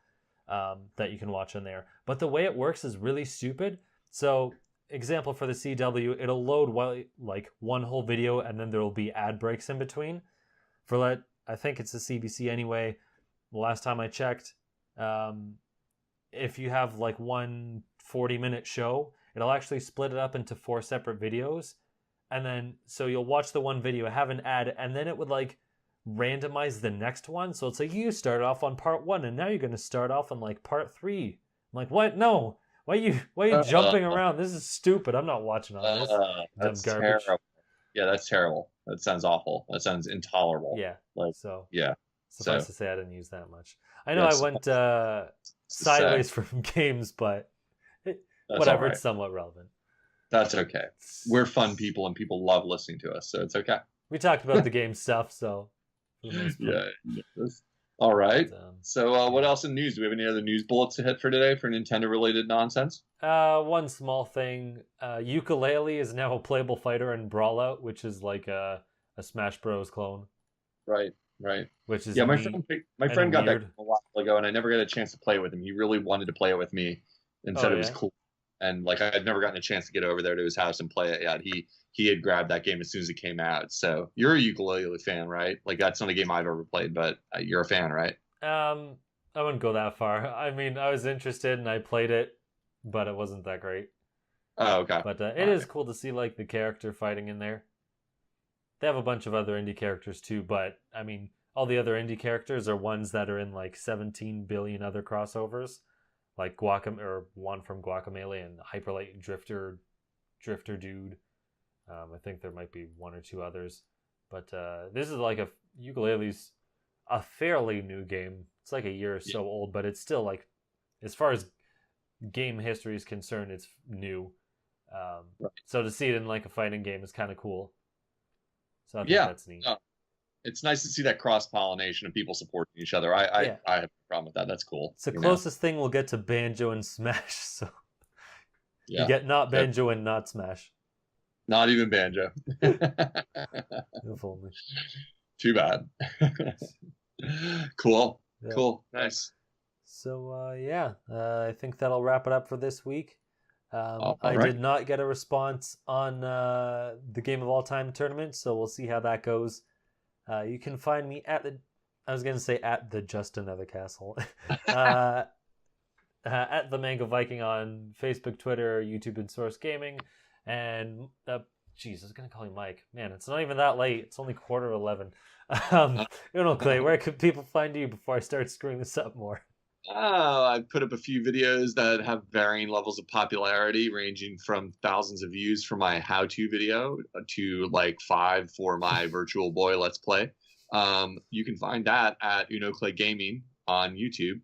that you can watch on there. But the way it works is really stupid. So, example for the CW, it'll load like one whole video, and then there will be ad breaks in between. I think it's the CBC anyway. The last time I checked, if you have like one 40-minute show, it'll actually split it up into 4 separate videos. And then, so you'll watch the one video, have an ad, and then it would like randomize the next one. So it's like, you started off on part 1, and now you're going to start off on like part 3. I'm like, what? No. Why are you jumping around? This is stupid. I'm not watching all this. that's Dumb garbage. terrible. Yeah, that's terrible. That sounds awful. That sounds intolerable. Yeah. Like, So yeah. suffice So- to say, I didn't use that much. I know Yes. I went sideways from games, but That's whatever. all right. It's somewhat relevant. That's okay. We're fun people, and people love listening to us, so it's okay. We talked about the game stuff, so for the most part. Yeah. All right. But, So, what else in news? Do we have any other news bullets to hit for today for Nintendo-related nonsense? one small thing. Ukulele is now a playable fighter in Brawlout, which is like a Smash Bros. Clone. Right. Which is Yeah, my neat friend got that weird. a while ago, and I never got a chance to play it with him. He really wanted to play it with me and said Oh, it was yeah? cool. And like I'd never gotten a chance to get over there to his house and play it yet. He had grabbed that game as soon as it came out. So you're a ukulele fan, right? Like that's not a game I've ever played, but you're a fan, right? I wouldn't go that far. I mean, I was interested and I played it, but it wasn't that great. Oh, okay. But it is cool to see like the character fighting in there. They have a bunch of other indie characters too, but I mean, all the other indie characters are ones that are in like 17 billion other crossovers, like or one from Guacamelee and Hyperlight Drifter Dude. I think there might be one or two others, but this is like Ukulele's a fairly new game. It's like a year or so old, but it's still like, as far as game history is concerned, it's new. So to see it in like a fighting game is kind of cool. So I think that's neat. It's nice to see that cross-pollination of people supporting each other. I have no problem with that. That's cool. It's the closest thing we'll get to Banjo and Smash. So you get not Banjo and not Smash. Not even Banjo. If only. Too bad. Cool. Yeah. Cool. Nice. So I think that'll wrap it up for this week. I right. did not get a response on the Game of All Time tournament, so we'll see how that goes. You can find me at the Just Another Castle. At the Mango Viking on Facebook, Twitter, YouTube, and Source Gaming. And I was gonna call you Mike. Man, it's not even that late. It's only 11:15. Unoclay, where could people find you before I start screwing this up more? I've put up a few videos that have varying levels of popularity, ranging from thousands of views for my how-to video to like 5 for my Virtual Boy Let's Play. You can find that at Unoclay Gaming on YouTube.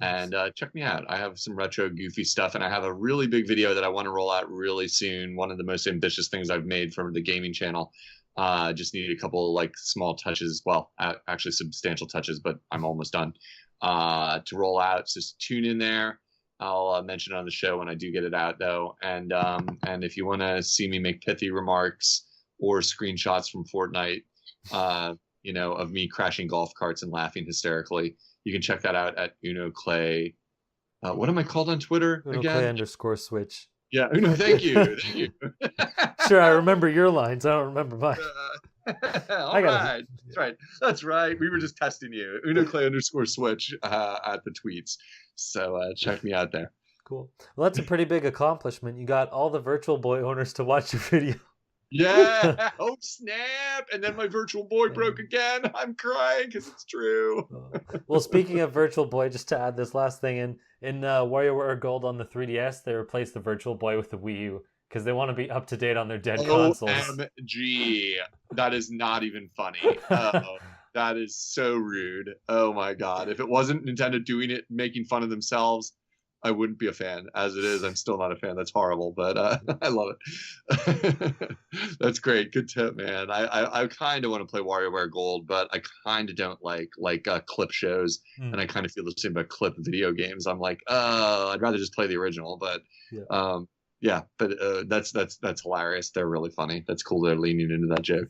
And check me out. I have some retro goofy stuff, and I have a really big video that I want to roll out really soon. One of the most ambitious things I've made for the gaming channel. Just need a couple like small touches. Well, actually substantial touches, but I'm almost done to roll out. So just tune in there. I'll mention it on the show when I do get it out, though. And if you want to see me make pithy remarks or screenshots from Fortnite, of me crashing golf carts and laughing hysterically, you can check that out at Unoclay. What am I called on Twitter again? Unoclay_switch. Yeah, Uno. Thank you. Thank you. Sure, I remember your lines. I don't remember mine. All right. That's right. We were just testing you. Unoclay_switch at the tweets. So check me out there. Cool. Well, that's a pretty big accomplishment. You got all the Virtual Boy owners to watch your video. Yeah. Oh, snap. And then my Virtual Boy broke again. I'm crying because it's true. Well, speaking of Virtual Boy, just to add this last thing in WarioWare Gold on the 3DS, they replaced the Virtual Boy with the Wii U. because they want to be up to date on their dead consoles. OMG. That is not even funny. Oh, that is so rude. Oh my god. If it wasn't Nintendo doing it, making fun of themselves, I wouldn't be a fan. As it is, I'm still not a fan. That's horrible, but I love it. That's great. Good tip, man. I kind of want to play WarioWare Gold, but I kind of don't like clip shows, and I kind of feel the same about clip video games. I'm like, oh, I'd rather just play the original. But that's hilarious. They're really funny. That's cool. They're leaning into that joke.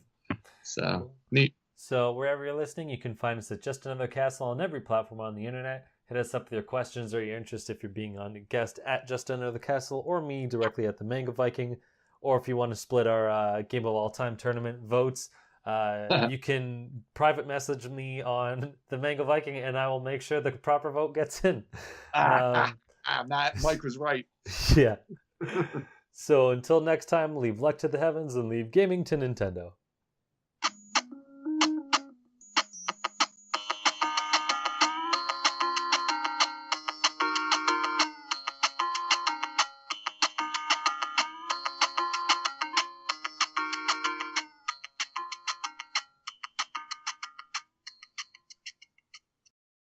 So neat. So wherever you're listening, you can find us at Just Another Castle on every platform on the internet. Hit us up with your questions or your interest if you're being on a guest at Just Another Castle, or me directly at the Manga Viking. Or if you want to split our Game of All Time tournament votes, you can private message me on the Manga Viking, and I will make sure the proper vote gets in. Mike was right. Yeah. So until next time, leave luck to the heavens and leave gaming to Nintendo.